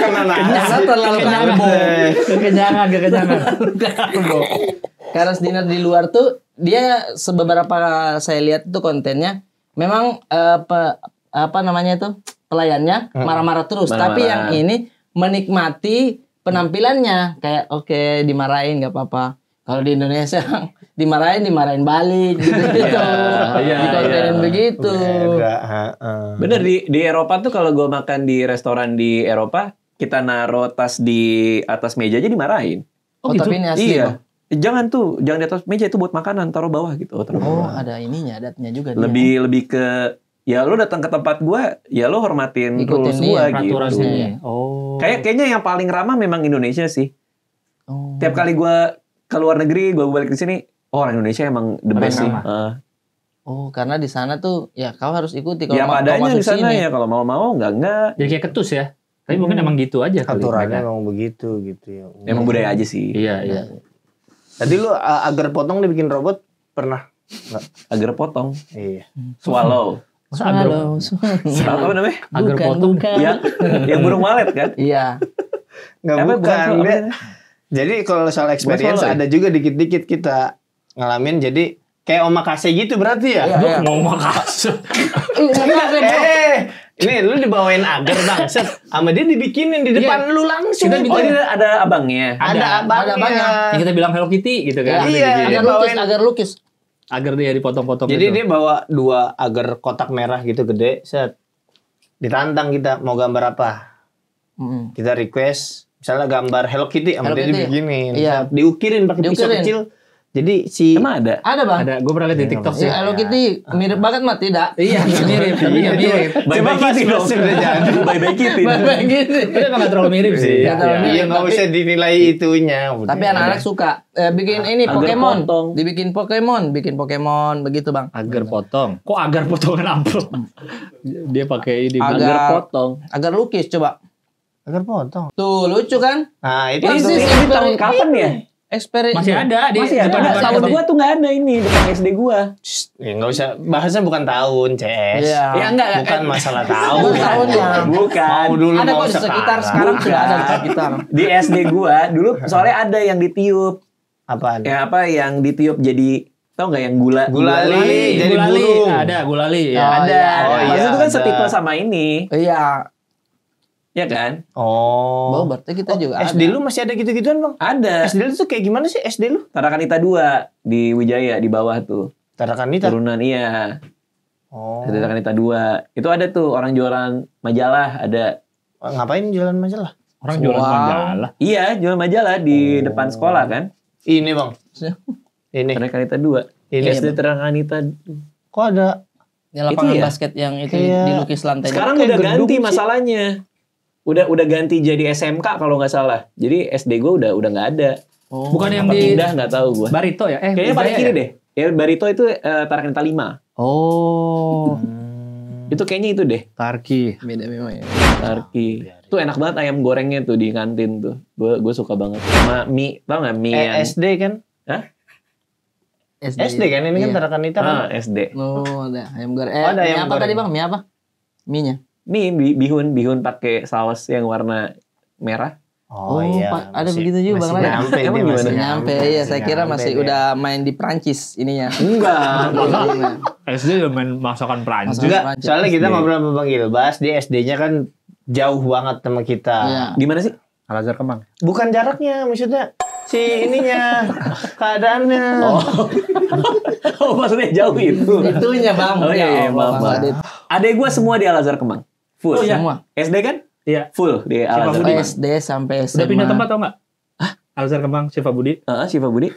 Karena Karena terlalu karbo. kekenyangan. Karena dinner di luar tuh dia beberapa saya lihat tuh kontennya memang apa namanya tuh pelayannya marah-marah terus. Marah-marah. Tapi yang ini menikmati penampilannya kayak oke dimarahin nggak apa-apa. Kalau di Indonesia dimarahin balik gitu. Iya, Dikontenin iya. begitu. Beda. Bener di Eropa tuh kalau gue makan di restoran di Eropa, kita naruh tas di atas meja aja dimarahin. Oh, tapi ini asli. Bang. Iya. Jangan di atas meja itu buat makanan, taruh bawah gitu. Taruh Oh, bawah. ada ininya, adatnya juga dia. Lebih ke ya lo datang ke tempat gua, ya lo hormatin Ikutin rules dia, gua Peraturannya. gitu. Oh. Kayaknya yang paling ramah memang Indonesia sih. Oh. Tiap kali gua ke luar negeri, gua balik ke sini, orang Indonesia emang the Paling best sih. ramah. Oh, karena di sana tuh ya kau harus ikuti kalau Ya mau padanya masuk di sana sini. ya, kalau mau enggak. Jadi kayak ketus ya. Tapi mungkin emang gitu aja kali Aturannya mereka. emang begitu gitu ya. Emang budaya aja sih. Iya. Tadi lu agar potong dibikin robot pernah? Enggak. Agar potong, Iya. swallow. Masa agar Halo. Apa namanya? Agar Bukan, potong. bukan. yang burung walet kan? Iya. Nggak Apa, bukan. apa? Dia, jadi kalau soal experience follow, ya? ada juga dikit-dikit kita ngalamin. Jadi kayak omakase gitu berarti ya? Iya. Mau makasih. Ini lu dibawain agar bangset. Sama dia dibikinin di depan lu langsung. Kita Oh, minta ini ada abangnya. ada abangnya. Yang kita bilang Hello Kitty gitu kan. Iya, Gitu. dia Agar lukis. Agar dia dipotong-potong Jadi gitu. dia bawa 2 agar kotak merah gitu gede. Set. Ditantang kita mau gambar apa? Kita request misalnya gambar Hello Kitty sama Hello dia Kitty. dibikinin. Iya. Set. Diukirin pakai pisau Diukirin. kecil. Jadi si Emang ada? Ada bang. Ada, gue pernah lihat di TikTok sih. Ya, Hello Kitty mirip banget mah tidak. Iya, mirip, tapi nggak mirip. Coba pas masih udah jadi. Bye-bye Kitty. Bye-bye gitu. Tapi emang nggak terlalu mirip sih. Nggak terlalu Iya. mirip. Iya nggak Tapi- usah dinilai itunya. Tapi anak-anak suka bikin ini Agar Pokemon. potong. Bikin Pokemon begitu bang. Agar potong. Kok agar potongan amplop? Dia pakai ini. Agar potong. Agar lukis coba. agar potong. Tuh lucu kan? Nah itu Ini tuh. sih Ini tahun kapan ya? Masih ada di Masih ada. depan Tahun SD. gua tuh nggak ada ini depan SD gua. Ya nggak usah. Bahasnya bukan tahun CS. Iya. Ya enggak. Bukan masalah tahun. Bukan tahunnya. Bukan. Mau dulu Ada mau kok di sekitar sekarang Bukan. sudah ada di sekitar. Di SD gua dulu soalnya ada yang ditiup. Apaan? Ya apa yang ditiup jadi tau nggak yang gula? Gulali. Jadi Gulali. burung. Ada gulali. Ya. Oh, Ada. iya. Oh, Maksudnya iya, itu kan ada. setipe sama ini, Iya. ya kan? Oh. Oh, berarti kita juga SD ada. lu masih ada gitu-gituan bang? Ada. SD lu tuh kayak gimana sih SD lu? Tarakanita 2 di Wijaya di bawah tuh. Tarakanita. Turunan iya. Oh. Tarakanita 2. Itu ada tuh orang jualan majalah, ada. Ngapain jualan majalah? Orang jualan Wow. majalah. Iya, jualan majalah di depan sekolah kan. Ini bang. Ini. Tarakanita 2. Ini. SD Tarakanita. Kok ada? Yang lapangan ya? basket yang itu Kayak- dilukis lantainya. Sekarang kayak udah gedung ganti sih. masalahnya. Udah ganti jadi SMK kalau nggak salah. Jadi SD gue udah nggak ada. Bukan yang Apa di pindah nggak tahu gue. Barito ya? Kayaknya paling Wijaya kiri ya? deh. Ya Barito itu Tarakanita 5. Oh. Itu kayaknya itu deh. Tarki. Beda memang ya. Tarki. Tuh enak banget ayam gorengnya tuh di kantin tuh. Gue suka banget. Sama mie, tau nggak mie yang SD kan? Hah? SD kan? Ini kan Iya. Tarakanita kan? SD. Oh, ada ayam goreng. Oh, ada mie ayam apa tadi goreng. bang? Mie apa? Mie-nya. Mie bihun pakai saus yang warna merah. Oh, iya. Pak, ada begitu juga, masih Bang Radit. nyampe, Emang dia gimana? masih Nyampe, iya. Saya kira nyampe masih dia. udah main di Prancis ininya. Enggak. SD udah main masakan Prancis. Masakan- Enggak, Prancis. soalnya kita SD. ngobrol sama Bang Gilbas, dia SD-nya kan jauh banget sama kita. Iya. Gimana sih? Al-Azhar Kemang. Bukan jaraknya, maksudnya si ininya, keadaannya. Oh maksudnya jauh itu. Itunya bang. Oh iya, Ya Allah, maaf, Bang maaf. Radit. Adek gue semua di Al-Azhar Kemang. Full. Oh, iya. Semua. SD kan? Iya. Full di Al-Azhar Budi. Kemang. SD sampai SMA. Udah pindah tempat tau nggak? Al-Azhar Kemang, Syifa Budi Syifa Budi.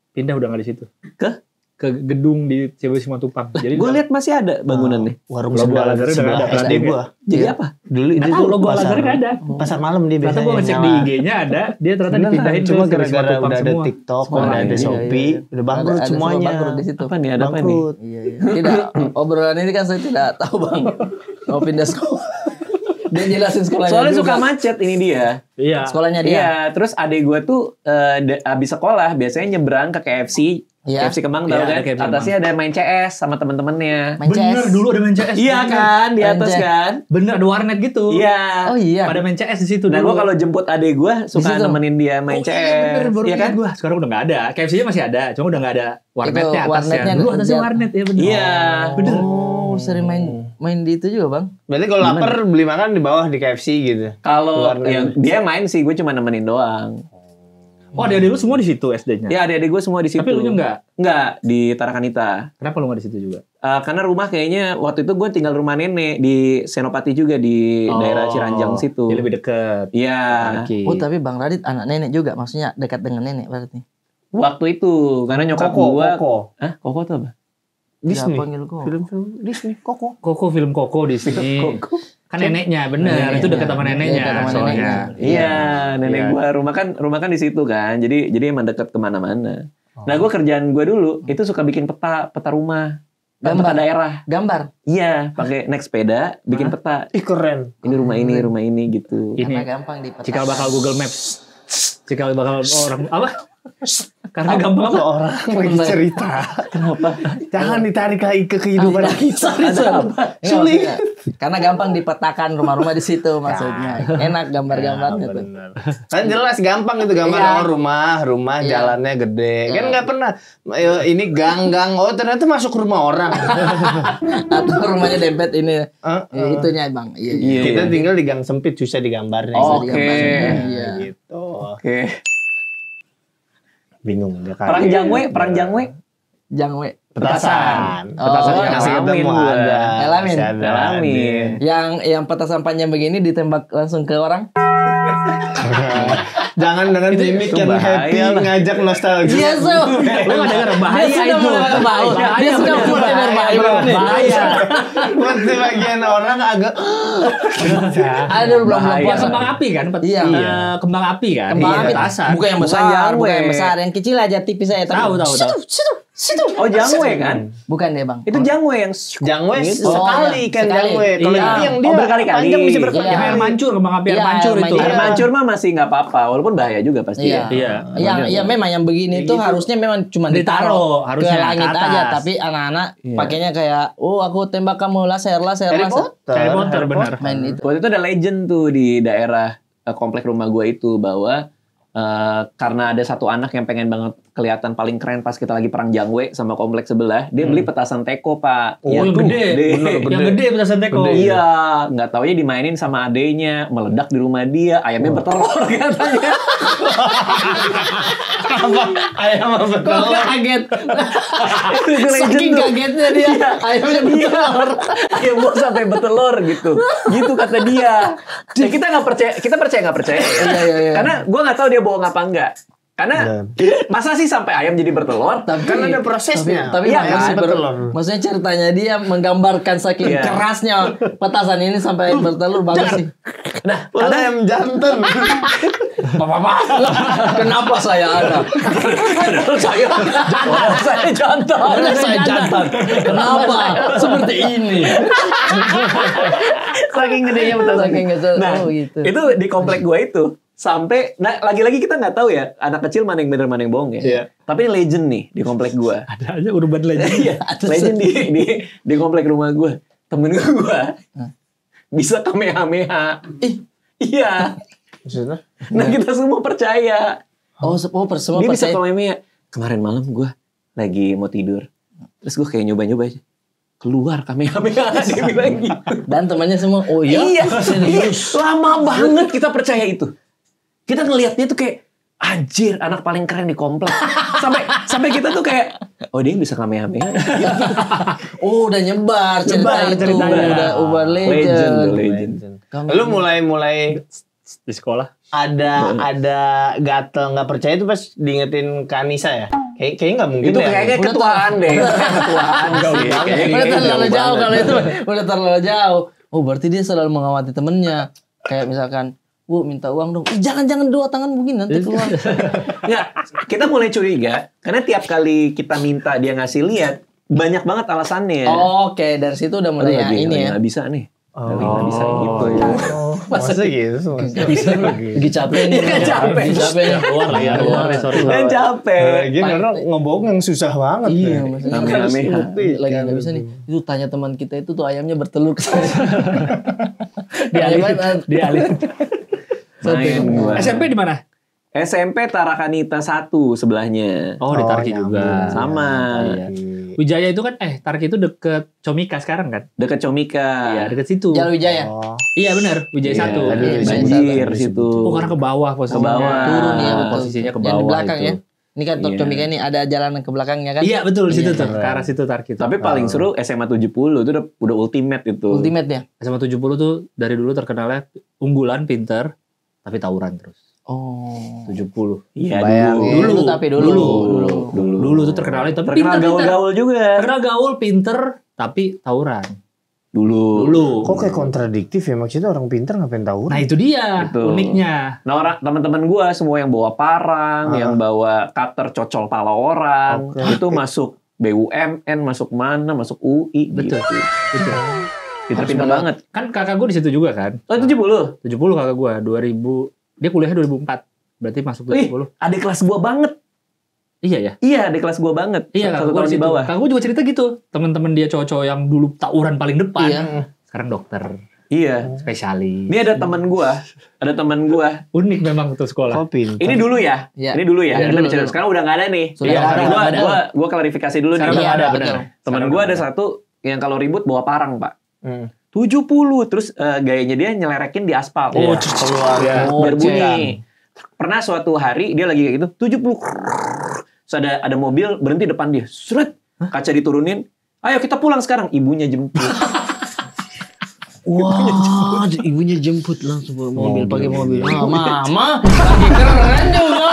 pindah udah nggak di situ. Ke? Ke gedung di Cibubur Simatupang. Jadi Gue lihat masih ada bangunannya. Warung Logo sebelah Al-Azhar udah nggak ada. SD gua. Jadi Iya. apa? Dulu nggak tahu logo Al-Azhar nggak ada. Pasar malam dia Ternyata biasanya. gue ngecek di IG-nya ada, dia ternyata Beneran, dipindahin cuma ke gara-gara Simatupang udah ada semua. TikTok, Sekolah, udah ada iya, Shopee, udah bangkrut Ada semuanya. semua bangkrut di situ. Apa nih? Ada apa nih? Bangkrut. Iya, iya. Tidak, obrolan ini kan saya tidak tahu bang. Mau pindah sekolah. Dia jelasin sekolahnya Soalnya juga. suka macet ini dia. Iya. Sekolahnya dia. Iya, terus adek gue tuh habis sekolah biasanya nyebrang ke KFC. Iya. KFC Kemang tahu Iya, kan? ada KFC Atasnya ada main CS sama temen-temennya. Main Bener, CS. dulu ada main CS. Iya kan, di atas Main CS. kan? Bener, ada warnet gitu. Iya. Oh iya. Pada main CS di situ Nah, dulu. gue kalau jemput adek gue suka situ? nemenin dia main CS. Bener, baru Iya kan? gue. Sekarang udah nggak ada. KFC-nya masih ada, cuma udah nggak ada warnetnya Itu atasnya. warnetnya Dulu atasnya dia- warnet ya bener. Iya. Bener. Oh, sering main di itu juga bang. Berarti kalau lapar beli makan di bawah di KFC gitu. Kalau Warnet. yang dia main sih, gue cuma nemenin doang. Oh, adik-adik lu semua di situ SD-nya. Ya adik-adik gue semua di situ. Tapi lu nya nggak? Nggak, di Tarakanita. Kenapa lu nggak di situ juga? Karena rumah kayaknya waktu itu gue tinggal rumah nenek di Senopati juga di daerah Ciranjang situ. Dia lebih deket. Iya. Oke. Oh tapi bang Radit anak nenek juga, maksudnya dekat dengan nenek berarti. Waktu itu karena nyokap Koko, gue. Koko. Hah? Koko tuh apa? Disney. Ya, panggil kok. Film-film Disney, Koko. Koko film Koko di sini. Koko. Kan neneknya, bener. Neneknya. Itu deket sama neneknya Dekat sama soalnya. neneknya. Iya, nenek Iya. gue rumah kan di situ kan. Jadi emang deket kemana-mana. Nah gue kerjaan gue dulu itu suka bikin peta rumah, Gambar. peta daerah. Gambar. Iya, pakai naik sepeda, bikin peta. Ih keren. Ini rumah ini gitu. Ini Karena gampang di cikal bakal Google Maps. Cikal bakal orang apa? Karena gampang apa? Orang lagi cerita. Kenapa? Jangan ditarik lagi ke kehidupan kita. Sulit. Karena gampang dipetakan rumah-rumah di situ maksudnya. Enak gambar-gambarnya tuh. Benar. Kan jelas gampang itu gambar. Iya. Oh rumah jalannya gede. Kan nggak pernah ini gang. Oh ternyata masuk rumah orang. Atau rumahnya dempet ini. Itunya Bang. Iya. Kita tinggal di gang sempit susah digambarnya. Oke. Iya. Gitu. Oke. Bingung dia kan. Perang jangwe. Jangwe. Petasan. Oh, Masih ngalamin ketemu gua. ada. Ngalamin. Masih ada. Ngalamin. Yang petasan panjang begini ditembak langsung ke orang. Jangan dengan gimmick itu yang bahaya happy lah. ngajak nostalgia. Iya, so. Lu nggak dengar bahaya Dia sudah itu. mulai berbahaya. Dia sudah bener. mulai berbahaya. Bahaya. Buat sebagian orang agak Aduh, belum Bahaya. Ya kembang api kan? Iya. Kembang api kan? Kembang Iya, api. petasan. Bukan yang Bukan besar, jangwe. bukan yang besar, yang kecil aja tipis aja. Tahu. Situ. Oh jangwe kan? Bukan dia, Bang. Itu jangwe yang jangwe gitu. sekali kan sekali. jangwe. Kalau Iya. itu yang dia Oh, berkali-kali. panjang bisa Iya. berkali-kali. Yang air mancur, kembang api air Iya, mancur air itu. mancur. Air mancur mah masih nggak apa-apa, walaupun bahaya juga pasti Iya. ya. Iya. Yang memang yang begini tuh harusnya memang cuma Ditaruh, ditaruh harusnya ke langit ke atas. aja, tapi anak-anak Iya. pakainya kayak, oh aku tembak kamu laser. Harry Potter. Harry Potter benar. Main itu. Waktu itu ada legend tuh di daerah komplek rumah gue itu bahwa karena ada satu anak yang pengen banget kelihatan paling keren pas kita lagi perang jangwe sama komplek sebelah, dia beli petasan teko Pak. Oh, yang gede. Bener, Yang gede petasan teko. Iya, nggak taunya dimainin sama adenya, meledak di rumah dia, ayamnya bertelur katanya. Ayam apa Kok betul? kaget? Itu legend Saking tuh. kagetnya dia, ayamnya bertelur. Ayam gua sampai bertelur gitu. Gitu kata dia. Ya, kita nggak percaya, kita percaya nggak percaya. Iya. Karena gua nggak tahu dia bohong apa enggak. Karena masa sih sampai ayam jadi bertelur? Kan ada prosesnya. Tapi Iya maksudnya, kan? bertelur. maksudnya ceritanya dia menggambarkan saking Iya. kerasnya petasan ini sampai bertelur bagus sih. Nah, Ada ayam jantan. Kenapa saya ada? saya jantan. Karena saya jantan. Kenapa seperti ini? Saking gedenya petasan. Saking gede. Nah, Oh, gitu. itu di komplek gua itu sampai, nah lagi-lagi kita nggak tahu ya anak kecil mana yang bener mana yang bohong ya. Iya. Tapi ini legend nih di komplek gua. Ada aja urban legend. Iya, legend di komplek rumah gua. Temen gua bisa kamehameha. Iya. Maksudnya? Nah kita semua percaya. Oh, semua Dia bisa percaya. kamehameha. Kemarin malam gua lagi mau tidur. Terus gua kayak nyoba-nyoba aja. Keluar kamehameha. Dia bilang gitu. Dan temannya semua, oh iya, serius. Lama banget kita percaya itu. Kita ngelihatnya tuh kayak anjir, anak paling keren di komplek. sampai kita tuh kayak, oh dia bisa kamehameha. Oh, udah nyebar cerita itu, ceritanya. udah urban Legend, legend. legend. Lu mulai Di sekolah. ada gatel nggak percaya itu pas diingetin Kanisa ya? Kayaknya nggak mungkin Itu ya. kayaknya ketuaan deh. Ketuaan sih. Udah terlalu jauh kalau itu, udah terlalu jauh. Oh, berarti dia selalu mengawati temennya. Kayak misalkan, Bu minta uang dong. Jangan dua tangan begini nanti keluar. Nggak, kita mulai curiga karena tiap kali kita minta dia ngasih lihat banyak banget alasannya. Oke, dari situ udah mulai ya ini ya. Nggak bisa nih. Nggak bisa gitu ya. Masa gitu? Lagi capek nih. Iya, capek. Lagi capek. Keluar lah ya, keluar ya, sorry. Dan capek. Lagi karena ngebohong yang susah banget. Iya, ya. maksudnya Kamehameha. lagi nggak bisa nih. Itu tanya teman kita itu tuh ayamnya bertelur ke sana. Dialih. Main gua. SMP di mana? SMP Tarakanita 1 sebelahnya. Oh, di Tarki nyambung. juga. Sama. Iya. Wijaya itu kan Tarki itu deket Comika sekarang kan? Dekat Comika. Iya, deket situ. Jalan Wijaya. Oh. Iya benar, Wijaya Iya, 1. ada Iya, banjir di situ. Oh, karena ke bawah posisinya. Ke bawah. Turun ya betul. Posisinya ke Yang bawah di belakang itu. ya. Ini kan Tok Iya. Comika ini ada jalan ke belakangnya kan? Iya, betul di situ Iya. tuh. Ke arah situ Tarki tuh. Tapi paling seru SMA 70 itu udah ultimate itu. Ultimate ya. SMA 70 tuh dari dulu terkenalnya unggulan, pinter, tapi tawuran terus. Oh. 70. Iya Bayangin. dulu. Dulu tuh terkenalnya tapi Terkenal pinter. gaul-gaul juga. Terkenal gaul, pinter, tapi tawuran. Dulu. Kok kayak kontradiktif ya? Maksudnya orang pintar ngapain tahu? Nah itu dia Betul. uniknya. Nah orang teman-teman gua semua yang bawa parang, yang bawa cutter cocol pala orang, Oke. itu masuk BUMN, masuk mana, masuk UI. Betul. Gitu. Betul. Pinter-pinter banget. Kan kakak gue di situ juga kan. Oh 70? 70 kakak gue 2000. Dia kuliahnya 2004. Berarti masuk Wih, 2010. adik kelas gua banget. Iya ya. Iya, di kelas gue banget. Iya, satu kakak tahun di bawah. Kakak gue juga cerita gitu. Teman-teman dia cowok-cowok yang dulu tawuran paling depan. Iya. Sekarang dokter, Iya. spesialis. Ini ada teman gue. Unik memang tuh sekolah. Kopi. Ini dulu ya. Iya. Ini dulu ya. Iya, Kita dulu, bicara. dulu. Sekarang udah nggak ada nih. Sudah Iya, nggak ada. gua klarifikasi dulu Sekarang nih. udah ada, Iya, benar. betul. Temen gue ada satu yang kalau ribut bawa parang, Pak. 70 terus gayanya dia nyelerekin di aspal. Oh, keluar. biar Oke. bunyi. Pernah suatu hari dia lagi kayak gitu, 70. Terus ada mobil berhenti depan dia. Seret, kaca diturunin. Ayo kita pulang sekarang. Ibunya jemput. Wah, ibunya jemput langsung bawa mobil, pakai mobil. Mama lagi keren juga.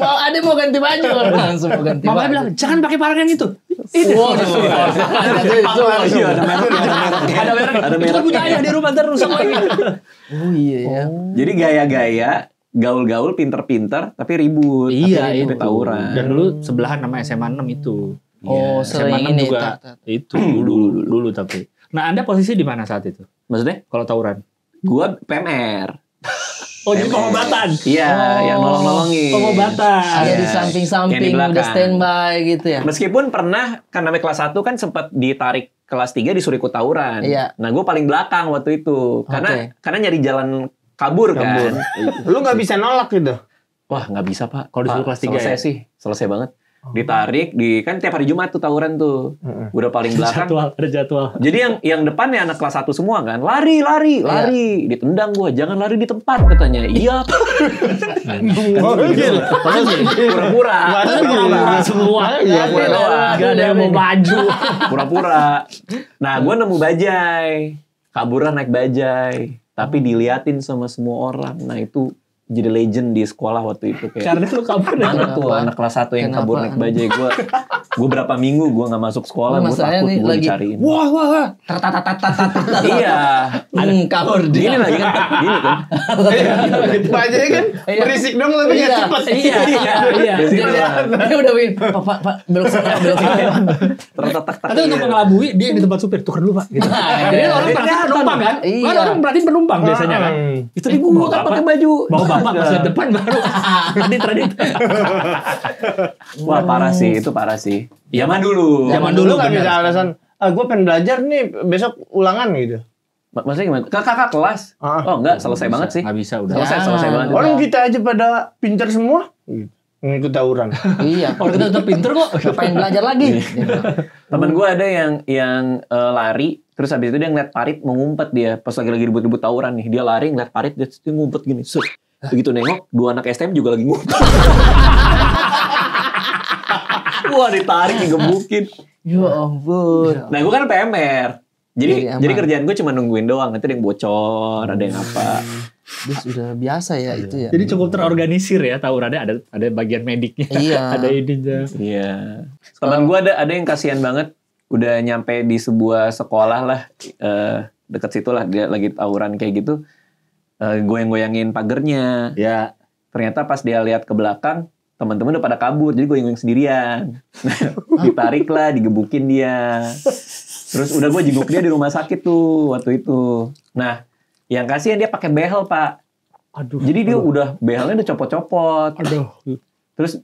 Ada mau ganti baju langsung mau ganti Makanya baju. bilang, jangan pakai parang yang itu. Waduh. Iya, ada mereknya. Ada merek. Itu kan punya ayah di rumah terus sama ini. Oh iya ya. Jadi gaya-gaya, gaul-gaul, pinter-pinter, tapi ribut. Iya, tapi itu. tawuran. Dan dulu sebelahan nama SMA 6 itu. Oh, sering SMA 6 ini, juga. tak. Itu dulu tapi. Nah, Anda posisi di mana saat itu? Maksudnya? Kalau tawuran? Gua PMR. Oh, jadi pengobatan. Iya, yang nolong-nolongin. Pengobatan. Ada Iya. di Yang samping-samping di belakang. udah standby gitu ya. Meskipun pernah, kan namanya kelas 1 kan sempat ditarik kelas 3 disuruh ikut tawuran. Iya. Nah, gue paling belakang waktu itu. Karena Oke. karena nyari jalan kabur kan. Lu nggak bisa nolak gitu. Wah, nggak bisa, Pak. Kalau disuruh Pak, kelas 3 selesai ya? sih. Selesai banget. Ditarik, kan tiap hari Jumat tuh tawuran tuh. Udah paling belakang. Ada jadwal. Jadi yang depan ya anak kelas 1 semua kan. Lari. Ditendang gua, jangan lari di tempat katanya. Iya. Pura-pura. Pura-pura semua. Pura-pura doang. Gak ada yang mau maju. Pura-pura. Nah, gua nemu bajai. Kabur naik bajai. Tapi diliatin sama semua orang. Nah, itu jadi legend di sekolah waktu itu kayak. Karena lu kabur dari Mana tuh anak kelas 1 yang kabur naik bajai. Gue berapa minggu gue nggak masuk sekolah. Gue Masalahnya takut nih gue lagi dicariin. wah tatatatatatat. Iya. Kabur dia. Gini lagi kan. Gini kan. Bajanya kan berisik dong tapi nggak Iya. cepet. Iya. Di situ Dia lah. udah win. Pak, belok sana. Tertetak-tak. Atau untuk mengelabui dia di tempat supir tuker dulu Pak gitu. Jadi orang perhatiin penumpang kan? Iya. Kan orang perhatiin penumpang biasanya kan. Itu di gue kan pakai baju. Bawa bapak pas lihat depan baru Radit. Wah parah sih, itu parah sih. Zaman dulu. Zaman Dulu dulu nggak bener. bisa alasan. Gue pengen belajar nih besok ulangan gitu. Maksudnya gimana? Kakak kelas? Oh enggak, selesai banget sih. Nggak bisa udah. Selesai banget. Orang kita aja pada pinter semua. Ngikut tawuran. Iya. Orang kita tetap pinter kok. Ngapain belajar lagi? Temen gue ada yang lari, terus habis itu dia ngeliat parit mau ngumpet dia. Pas lagi ribut-ribut tawuran nih, dia lari ngeliat parit, dia ngumpet gini. Set. Begitu nengok, 2 anak STM juga lagi ngumpet. Wah ditarik, digebukin. Ya ampun. Nah gue kan PMR. Jadi aman. Jadi kerjaan gue cuma nungguin doang. Nanti ada yang bocor, ada yang apa. Dia sudah biasa ya itu ya. Jadi cukup terorganisir ya tawurannya, ada bagian mediknya. Iya. Ada ininya. Iya. Teman gue ada yang kasihan banget. Udah nyampe di sebuah sekolah lah. Deket situ lah. Dia lagi tawuran kayak gitu. Goyang-goyangin pagernya. Ya. Ternyata pas dia lihat ke belakang, teman-teman udah pada kabur. Jadi goyang-goyang sendirian. Ditarik lah, digebukin dia. Terus udah gue jenguk dia di rumah sakit tuh waktu itu. Nah, yang kasihan dia pakai behel, Pak. Aduh. Jadi dia udah behelnya udah copot-copot. Aduh. Terus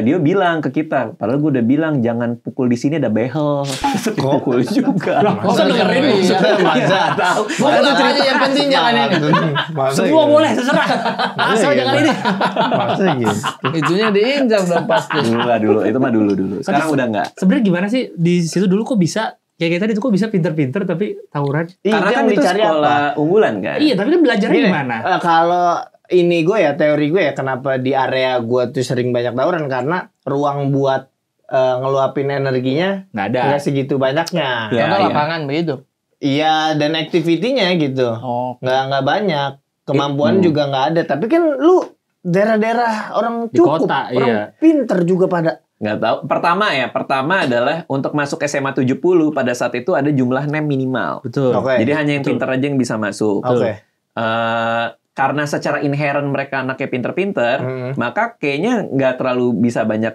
dia bilang ke kita, padahal gue udah bilang jangan pukul di sini ada behel. Terus dipukul juga. Masa dengerin lu? Iya, tahu. Bukan aja yang penting jangan ini. Semua boleh, terserah. Asal jangan ini. Masa gitu. Itunya diinjak dong pasti. Dulu lah dulu, itu mah dulu. Sekarang udah enggak. Sebenarnya gimana sih di situ dulu kok bisa kayak tadi tuh kok bisa pinter-pinter tapi tawuran? Karena kan itu dicari sekolah unggulan kan. Iya, tapi dia belajarnya Gini, gimana? Kalau ini gue ya teori gue ya kenapa di area gue tuh sering banyak tawuran karena ruang buat ngeluapin energinya Nggak ada. nggak segitu banyaknya. Iya, Contoh iya. lapangan begitu. Iya dan activity-nya gitu. Oh. Nggak banyak. Kemampuan juga nggak ada. Tapi kan lu daerah-daerah orang Di cukup, kota, orang iya. pinter juga pada. Nggak tahu. Pertama adalah untuk masuk SMA 70 pada saat itu ada jumlah NEM minimal. Betul. Oke. Jadi hanya yang pintar aja yang bisa masuk. Oke. Karena secara inherent mereka anaknya pinter-pinter, maka kayaknya nggak terlalu bisa banyak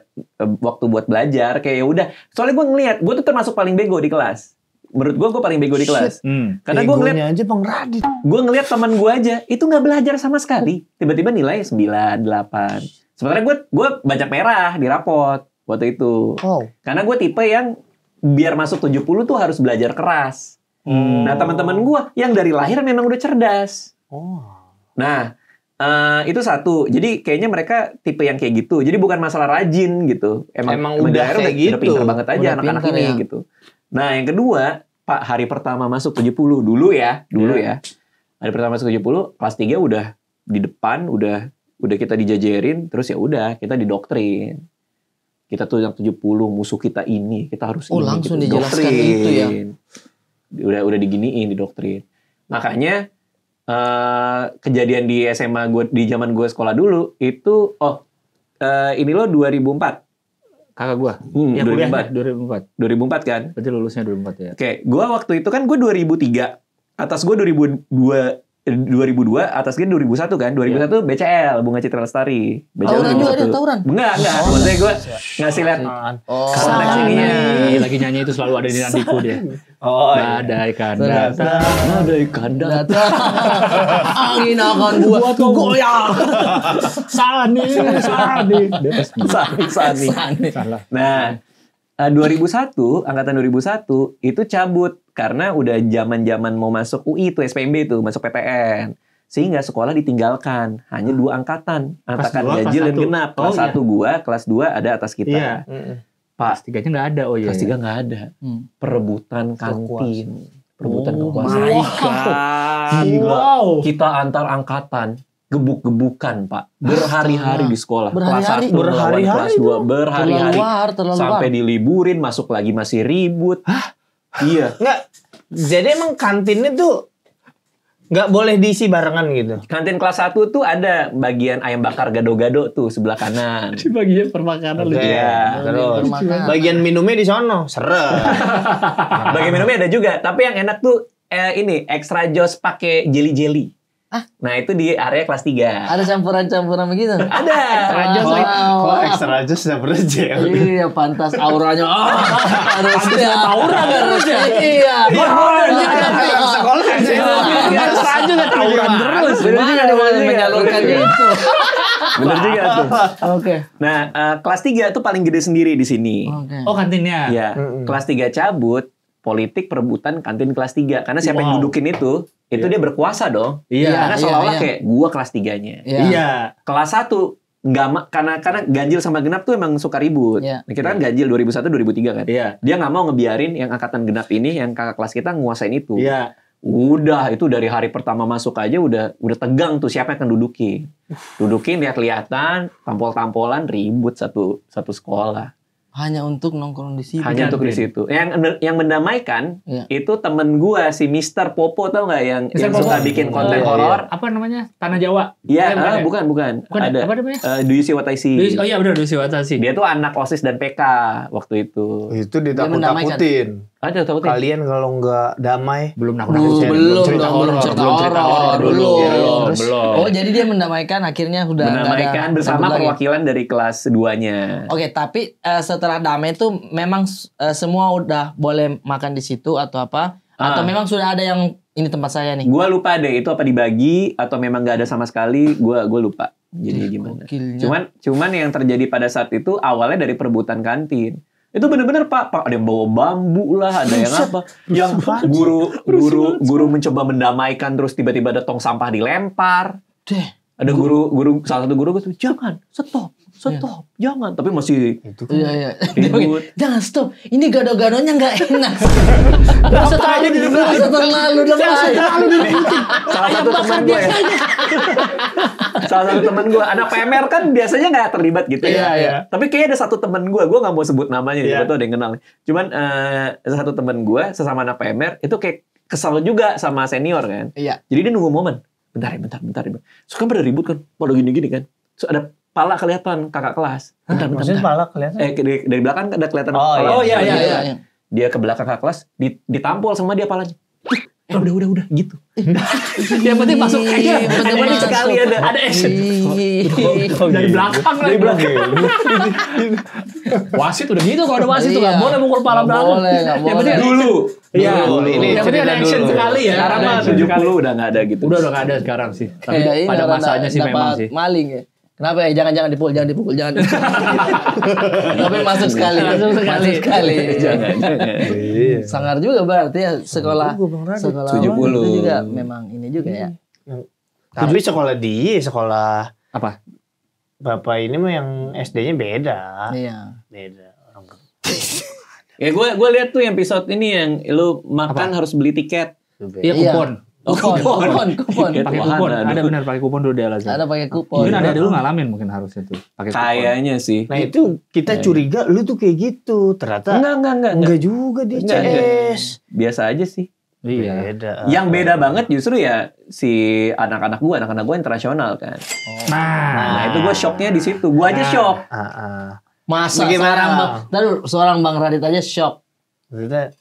waktu buat belajar. Kayak ya udah. Soalnya gue ngeliat, gue tuh termasuk paling bego di kelas. menurut gue paling bego di kelas. Karena gue ngeliat Begonya aja Bang Radit. gue ngeliat teman gue aja itu nggak belajar sama sekali, tiba-tiba nilai 9, 8. Sementara gue baca merah di rapot waktu itu. Oh. Karena gue tipe yang biar masuk 70 tuh harus belajar keras. Nah teman-teman gue yang dari lahir memang udah cerdas. Nah itu satu. Jadi kayaknya mereka tipe yang kayak gitu. Jadi bukan masalah rajin gitu. Emang udah daerah kayak gitu. udah pintar banget aja Udah anak-anak pintar ini ya. gitu. Nah yang kedua, Pak, hari pertama masuk 70 dulu ya. Hari pertama masuk 70, kelas 3 udah di depan, udah kita dijajarin, terus ya udah kita didoktrin. Kita tuh yang 70 musuh kita ini, kita harus ini. Langsung gitu. dijelaskan Doktrin. itu ya. Udah diginiin, didoktrin. Makanya kejadian di SMA gue di zaman gue sekolah dulu itu ini lo 2004. Kakak gua. 2004. 2004. 2004 kan? Berarti lulusnya 2004 ya. Oke, gue waktu itu kan gue 2003. Atas gue 2002, atas gue 2001 kan. 2001 BCL, Bunga Citra Lestari. BCL Tawuran juga ada, 2001. tawuran? Enggak. Maksudnya gue ngasih lihat konteks ininya. Lagi nyanyi itu selalu ada di nadiku dia. Oh, Badai kan datang. Badai kandang. Angin akan buat goyang. Sani. Sani. Salah. Nah, 2001, angkatan 2001 itu cabut karena udah zaman-zaman mau masuk UI tuh SPMB tuh, masuk PTN. Sehingga sekolah ditinggalkan, hanya 2 angkatan, angkatan dua, ganjil kelas dan satu. genap. Oh, Kelas 1 gua, kelas 2 ada atas kita. Iya. Pak, Kelas 3-nya enggak ada. Oh iya. kelas 3 nggak ada. Perebutan kantin. Perebutan kekuasaan. My God. Gila. Wow. Kita antar angkatan gebuk-gebukan, Pak. Berhari-hari di sekolah. Berhari-hari? Kelas 1 melawan kelas 2 berhari-hari. Terlalu Sampai diliburin, masuk lagi masih ribut. Iya. Enggak. Jadi emang kantinnya tuh nggak boleh diisi barengan gitu. Kantin kelas 1 tuh ada bagian ayam bakar gado-gado tuh sebelah kanan. Di bagian permakanan lu. Iya, terus Bagian minumnya di sono, seret. bagian minumnya ada juga, tapi yang enak tuh ini extra jos pakai jelly-jelly. Nah, itu di area kelas 3. Ada campuran-campuran begitu? Ada. Kok ekstra aja sudah berjel. Iya, pantas auranya. Harusnya aura harusnya. Iya. Sekolah aja. Harus aja enggak tawuran terus. Gimana dia mau menyalurkan itu? Bener juga tuh. Oke. Nah, kelas 3 tuh paling gede sendiri di sini. Oke. Oh, kantinnya. Ya, kelas 3 cabut, politik perebutan kantin kelas 3. Karena siapa yang dudukin itu dia berkuasa dong. Iya. Karena Iya, seolah-olah iya. kayak gua kelas 3-nya. Iya. Kelas 1 karena ganjil sama genap tuh emang suka ribut. Iya. Kita kan ganjil 2001 2003 kan. Iya. Dia nggak mau ngebiarin yang angkatan genap ini yang kakak kelas kita nguasain itu. Iya. Udah itu dari hari pertama masuk aja udah tegang tuh siapa yang akan dudukin. Dudukin lihat-lihatan, tampol-tampolan ribut satu sekolah. Hanya untuk nongkrong di situ. Hanya untuk di situ. Yang mendamaikan Iya. itu temen gua si Mr. Popo tau nggak yang Mr. suka Popo. bikin konten Iya, horor. Apa namanya? Tanah Jawa. Iya, Bukan, bukan. Bukan, Ada. apa namanya? Do you see what I see? Oh iya benar, Dusi Watasi. Dia tuh anak OSIS dan PK waktu itu. Itu ditakut-takutin. Ada tahu tuh. Kalian kalau nggak damai, Belum Belum, nakut-nakutin. belum cerita dong, belum horor, cerita belum cerita horor, horor dulu. belum. Terus- belum. Oh, jadi dia mendamaikan akhirnya udah nggak ada Menamaikan bersama ribut lagi. perwakilan dari kelas 2-nya. Oke, tapi setelah damai itu memang semua udah boleh makan di situ atau apa? Atau memang sudah ada yang ini tempat saya nih? Gua lupa deh itu apa dibagi atau memang nggak ada sama sekali. Gua lupa. Jadi gimana? Gokilnya. Cuman yang terjadi pada saat itu awalnya dari perebutan kantin. Itu bener-bener Pak ada yang bawa bambu lah, ada yang apa? Yang guru mencoba mendamaikan terus tiba-tiba ada tong sampah dilempar. Deh. Ada salah satu guru tuh jangan, stop, jangan. Tapi masih Iya. ribut. Jangan stop. Ini gado-gadonya nggak enak. Rasa terlalu Salah satu teman gue ya. Salah satu teman gue, anak PMR kan biasanya nggak terlibat gitu ya. Iya. Tapi kayaknya ada satu teman gue nggak mau sebut namanya, Iya. siapa tuh ada yang kenal. Cuman satu teman gue sesama anak PMR itu kayak kesal juga sama senior kan. Iya. Jadi dia nunggu momen. Bentar. So kan pada ribut kan, pada gini-gini kan. So ada pala kelihatan kakak kelas. maksudnya pala kelihatan. Dari belakang ada kelihatan. Oh, pala. iya. Iya. Dia ke belakang kakak kelas, ditampol sama dia palanya. udah gitu. Yang penting masuk aja. Yang penting sekali ada action. Dari belakang lah. Wasit udah gitu, kalau ada wasit tuh nggak boleh mukul kepala belakang. Nggak Yang penting boleh. Dulu. Iya, Ini yang penting ada cerita action dulu. sekali ya. Sekarang Ada mah action 70 sekali. udah nggak ada gitu. Udah nggak ada sekarang sih. Tapi Ini pada orang masanya sih memang dapat sih. maling ya. Kenapa ya? Jangan dipukul. Tapi masuk sekali. Masuk sekali. Jangan. Sangar juga berarti ya sekolah 70. itu juga memang ini juga ya. Tapi sekolah Apa? Bapak ini mah yang SD-nya beda. Iya. Beda. Orang Ya gue lihat tuh yang episode ini yang lu makan harus beli tiket. Iya, kupon. Kupon. Tiket Pakai wahana. kupon. Ada benar pakai kupon dulu di Al-Azhar. Ada pakai kupon. Mungkin ada dulu ngalamin mungkin harusnya tuh. Pakai kupon. Kayaknya sih. Nah itu kita curiga lu tuh kayak gitu. Ternyata Enggak. juga di Enggak. CS. Biasa aja sih. Iya. Beda. Yang beda banget justru ya si anak-anak gue internasional kan. Nah itu gue shocknya di situ. Gue aja shock. Masa Bagaimana? seorang Bang Radit aja shock. Maksudnya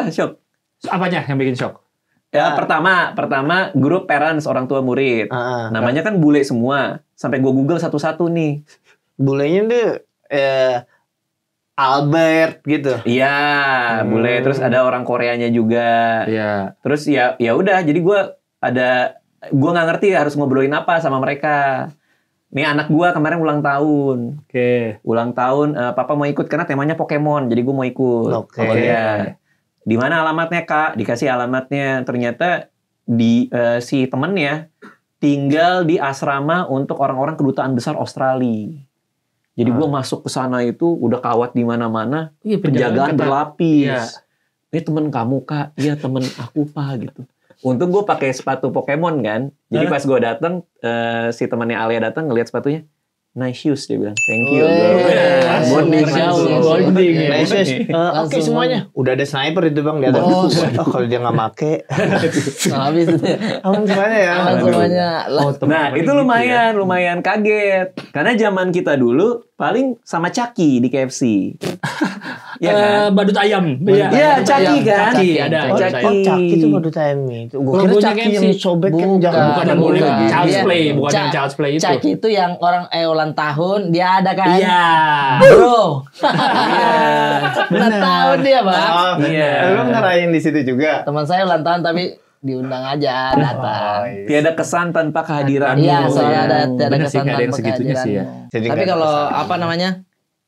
Shock. Apanya yang bikin shock? Ya pertama grup parents orang tua murid. Ah, ah. Namanya kan bule semua. Sampai gue Google satu-satu nih. bulenya tuh Albert gitu. Iya, bule. Terus ada orang Koreanya juga. Iya. Terus ya udah. Jadi gue nggak ngerti harus ngobrolin apa sama mereka. Nih anak gue kemarin ulang tahun. Oke. Ulang tahun, papa mau ikut karena temanya Pokemon. Jadi gue mau ikut. Oke. Oh iya. Di mana alamatnya kak? Dikasih alamatnya. Ternyata si temennya tinggal di asrama untuk orang-orang kedutaan besar Australia. Jadi gue masuk ke sana itu udah kawat di mana-mana, Iya, penjagaan ketat. berlapis. Iya. Ini temen kamu kak? Iya temen aku pak gitu. Untung gue pakai sepatu Pokemon kan. Jadi pas gue dateng, si temannya Alia datang ngelihat sepatunya, nice shoes dia bilang, thank you. Bonding Nice shoes. langsung. Bonding. Nice, yes. Langsung Oke semuanya. Udah ada sniper itu bang di atas. Oh. Kalau dia nggak make, Habis itu. aman semuanya ya. Aman semuanya. Nah itu lumayan kaget. Karena zaman kita dulu paling sama Caki di KFC. Iya kan? Badut ayam. Iya, Caki kan? Caki ada. Oh, Caki. oh, Caki itu baru time itu. Gue kira Logonya Caki KFC. yang sobek kan Bukan. jangan. Bukan yang boleh. Bukan. Child's Dia- play. Bukan yang Ca- child's play itu. Caki itu yang orang ulang tahun dia ada kan? Iya. Bro. Iya. Ulang tahun dia, Bang. Oh, Iya. Lu ngerayain di situ juga. Teman saya ulang tahun tapi diundang aja datang. Tiada kesan tanpa kehadiran. Iya, soalnya ada Bener sih, kesan nggak ada yang tanpa segitunya sih ya. kehadiranmu. Jadi Tapi nggak ada kalau kesan. apa namanya?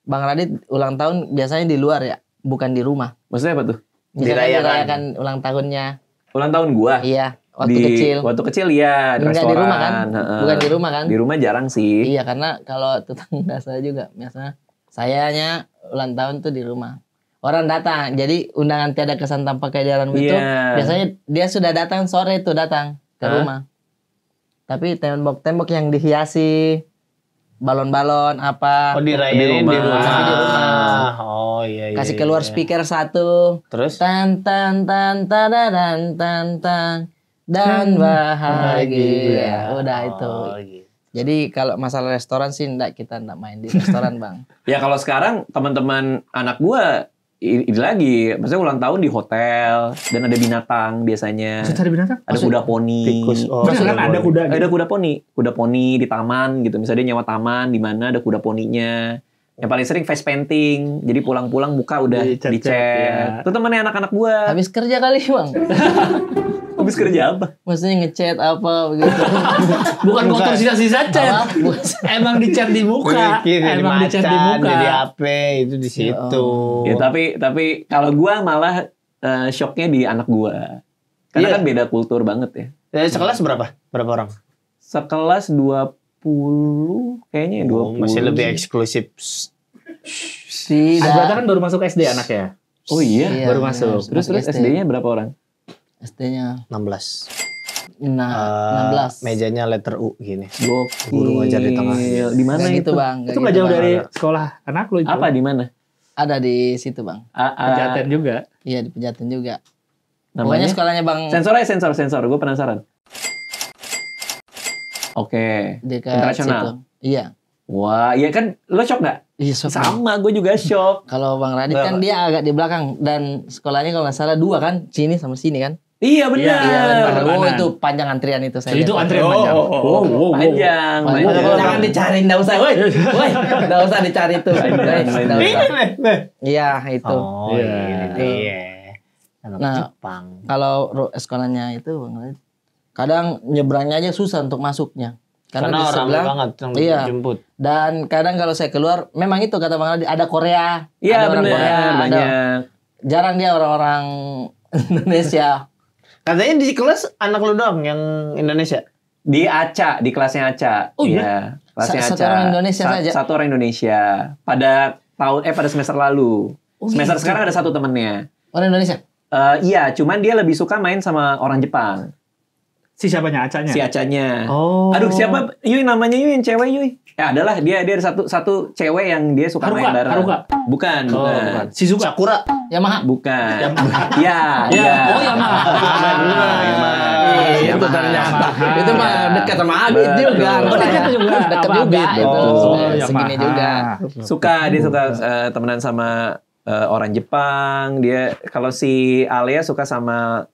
Bang Radit ulang tahun biasanya di luar ya, bukan di rumah. Maksudnya apa tuh? Misalkan Dirayakan. dirayakan ulang tahunnya. Ulang tahun gua. Iya, waktu kecil. Waktu kecil ya, di Enggak restoran. di rumah kan? Heeh. Bukan di rumah kan? Di rumah jarang sih. Iya, karena kalau tetangga saya juga biasanya sayanya ulang tahun tuh di rumah. Orang datang, jadi undangan tiada kesan tanpa kehadiranmu itu Iya. biasanya dia sudah datang sore tuh datang ke Hah? rumah. Tapi tembok-tembok yang dihiasi balon-balon apa Oh dirayain Di di rumah. rumah. Tapi di rumah. Oh iya iya. kasih keluar iya. speaker satu Terus tan tan tan tadadan tan tan dan bahagia. Udah itu. Oh, gitu. Jadi kalau masalah restoran sih kita enggak main di restoran, Bang. Ya kalau sekarang teman-teman anak gua ini lagi, maksudnya ulang tahun di hotel dan ada binatang biasanya. Cari binatang? Ada kuda poni. Tikus. Oh, Beneran ada kuda gitu? Ada kuda poni di taman gitu. Misalnya dia nyewa taman di mana ada kuda poninya. Yang paling sering face painting. Jadi pulang-pulang muka udah Dicat-cat, dicat. ya. Itu temennya anak-anak gua. Habis kerja kali, Bang. Habis kerja apa? Maksudnya ngechat apa begitu. Bukan kotor sisa-sisa cat. Apa? Bukan. Emang dicat di muka. Bikin jadi Emang dicat di macan, muka. jadi HP itu di situ. Ya tapi kalau gua malah shocknya di anak gua. Karena Iya. kan beda kultur banget ya. Sekelas berapa? Berapa orang? Sekelas 20 kayaknya ya 20. Oh, masih lebih eksklusif. Agbata Tidak. kan baru masuk SD anak ya. Oh iya. Iya, baru masuk. Terus SD-nya berapa orang? SD-nya 16. nah 16. Mejanya letter U gini. Gokil. Guru ngajar di tengah. Di mana Nggak itu? gitu, Bang. Itu nggak jauh dari sekolah anak lu itu. Apa di mana? Ada di situ, Bang. Pejaten juga. Iya, di Pejaten juga. Pokoknya Namanya sekolahnya Bang sensor aja sensor. Gue penasaran. Oke. dekat internasional. situ. Iya. Wah, iya kan lo shock nggak? Iya, sok, Bang. Sama, gue juga shock. Kalau Bang Radit kan dia agak di belakang dan sekolahnya kalau nggak salah 2 kan, sini sama sini kan. Iya benar. Oh itu panjang antrian itu saya. Itu lihat. antrian panjang. Panjang. Jangan dicari, nggak usah, woi, nggak usah dicari tuh. Nggak usah. Iya itu. Oh Iya. iya. Anak Nah, Jepang. Kalau sekolahnya itu kadang nyebrangnya aja susah untuk masuknya. Karena di orang sebelah, banget yang iya. jemput. Dan kadang kalau saya keluar, memang itu kata Bang Aldi, ada Korea, Iya ada orang benar. Korea, ada- Banyak. jarang dia orang-orang Indonesia. Katanya di kelas anak lu doang yang Indonesia. Di Aca, di kelasnya Aca. Oh, iya. Kelasnya Satu Aca. orang Indonesia saja? Satu orang Indonesia. Pada semester lalu. Semester sekarang ada satu temennya. Orang Indonesia. Iya, cuman dia lebih suka main sama orang Jepang. Si siapanya Acanya? Si Acanya. Oh. Aduh, siapa? Yui namanya Yui yang cewek Yui. Ya adalah dia ada satu cewek yang dia suka main bareng. Haruka. Bukan. Shizuka. Sakura. Yamaha. Bukan. Iya, Ya. iya. Oh, Yamaha. Itu ternyata. Itu mah dekat sama Abid juga. Oh, dekat juga. Dekat Sama juga. Abid. Itu Oh, segini Yamaha. juga. Dia suka temenan sama orang Jepang. Dia kalau si Alia suka sama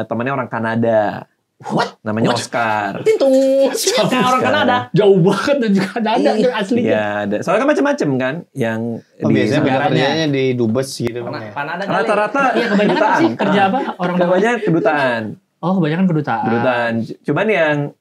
temannya orang Kanada. What? Namanya Oscar. Pintung. Siapa orang Kanada? Jauh banget dan juga ada aslinya. Iya, ada. Soalnya kan macam-macam kan yang Oh, biasanya negaranya. kerjanya di dubes gitu kan. ya. Kanada kali. rata-rata Iya, kebanyakan kedutaan. sih kerja apa? Orang Kebanyakan kedutaan. Oh, kebanyakan kedutaan. Kedutaan. Cuman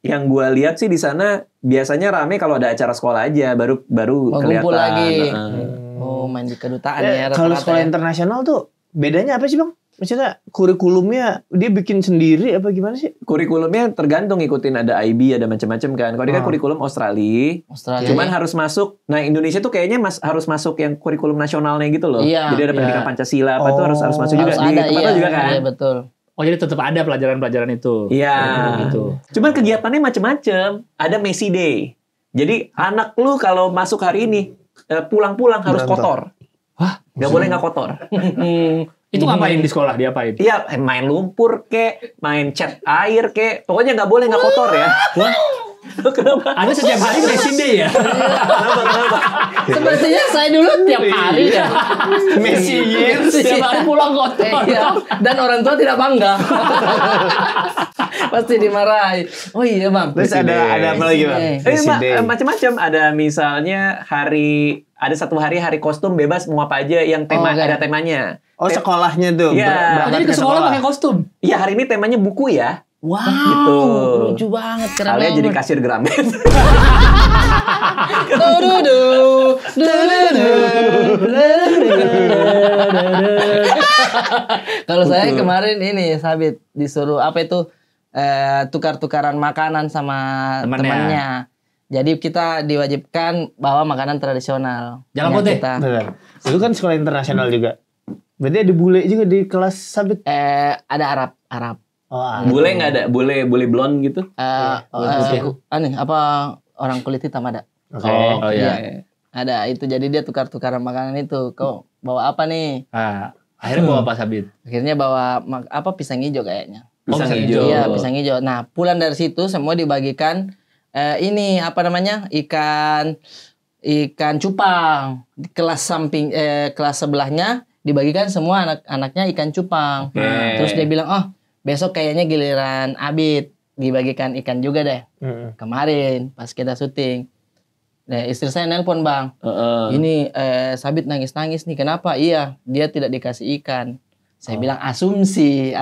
yang gue lihat sih di sana biasanya rame kalau ada acara sekolah aja, baru Oh, kelihatan. ngumpul lagi. Heeh. Oh, main di kedutaan ya. Kalau rata-rata sekolah ya. internasional tuh bedanya apa sih Bang? Maksudnya kurikulumnya dia bikin sendiri apa gimana sih? Kurikulumnya tergantung ngikutin ada IB, ada macam-macam kan. Kalau dia kan kurikulum Australia, Australia. cuman harus masuk. Nah Indonesia tuh kayaknya harus masuk yang kurikulum nasionalnya gitu loh. Iya, Jadi ada pendidikan Pancasila apa tuh harus masuk juga harus di ada, tempat iya. lo juga kan. Iya, betul. Oh, jadi tetap ada pelajaran-pelajaran itu. Iya. Gitu. Cuman kegiatannya macam-macam. Ada Messi Day. Jadi anak lu kalau masuk hari ini pulang-pulang harus Berantem. kotor. Wah, Gak boleh nggak kotor. itu ngapain di sekolah? Diapain? Iya, main lumpur kek, main cat air kek. Pokoknya nggak boleh nggak kotor ya. Wah, Kenapa? ada setiap hari Messi Day ya? Kenapa? Sepertinya saya dulu tiap hari ya. Messi years. Setiap hari pulang kotor. Iya. Dan orang tua tidak bangga. Pasti dimarahi. Oh iya bang. Terus ada apa lagi Bang? Messi Day. Macam-macam. Ada misalnya ada satu hari kostum bebas mau apa aja yang Oh, oke. ada temanya. Oh sekolahnya tuh. Iya. Oh, berangkat jadi ke sekolah pakai kostum. Iya, hari ini temanya buku ya. Wow. Gitu. Lucu banget. Keren Alia banget. jadi kasir Gramet. Kalau saya kemarin ini Sabit disuruh apa itu tukar-tukaran makanan sama Temannya. temannya. Jadi kita diwajibkan bawa makanan tradisional. Jalan Yang putih? kita Benar. Itu kan sekolah internasional juga. Berarti ada bule juga di kelas sabit. ada Arab. Oh, Bule nggak ada, bule blond gitu. Aneh apa orang kulit hitam ada? Oke. Oh, iya. Ada itu jadi dia tukar-tukaran makanan itu. Kau bawa apa nih? Ah, akhirnya bawa apa Sabit? Akhirnya bawa pisang hijau kayaknya. Pisang pisang hijau. Iya, pisang hijau. Nah, pulang dari situ semua dibagikan ini apa namanya? Ikan cupang. Di kelas kelas sebelahnya dibagikan semua anak-anaknya ikan cupang. Terus dia bilang, "Oh, besok kayaknya giliran Abid dibagikan ikan juga deh." Kemarin pas kita syuting. Nah, istri saya nelpon, Bang. Ini Sabit nangis-nangis nih. Kenapa? Iya, dia tidak dikasih ikan. Saya bilang asumsi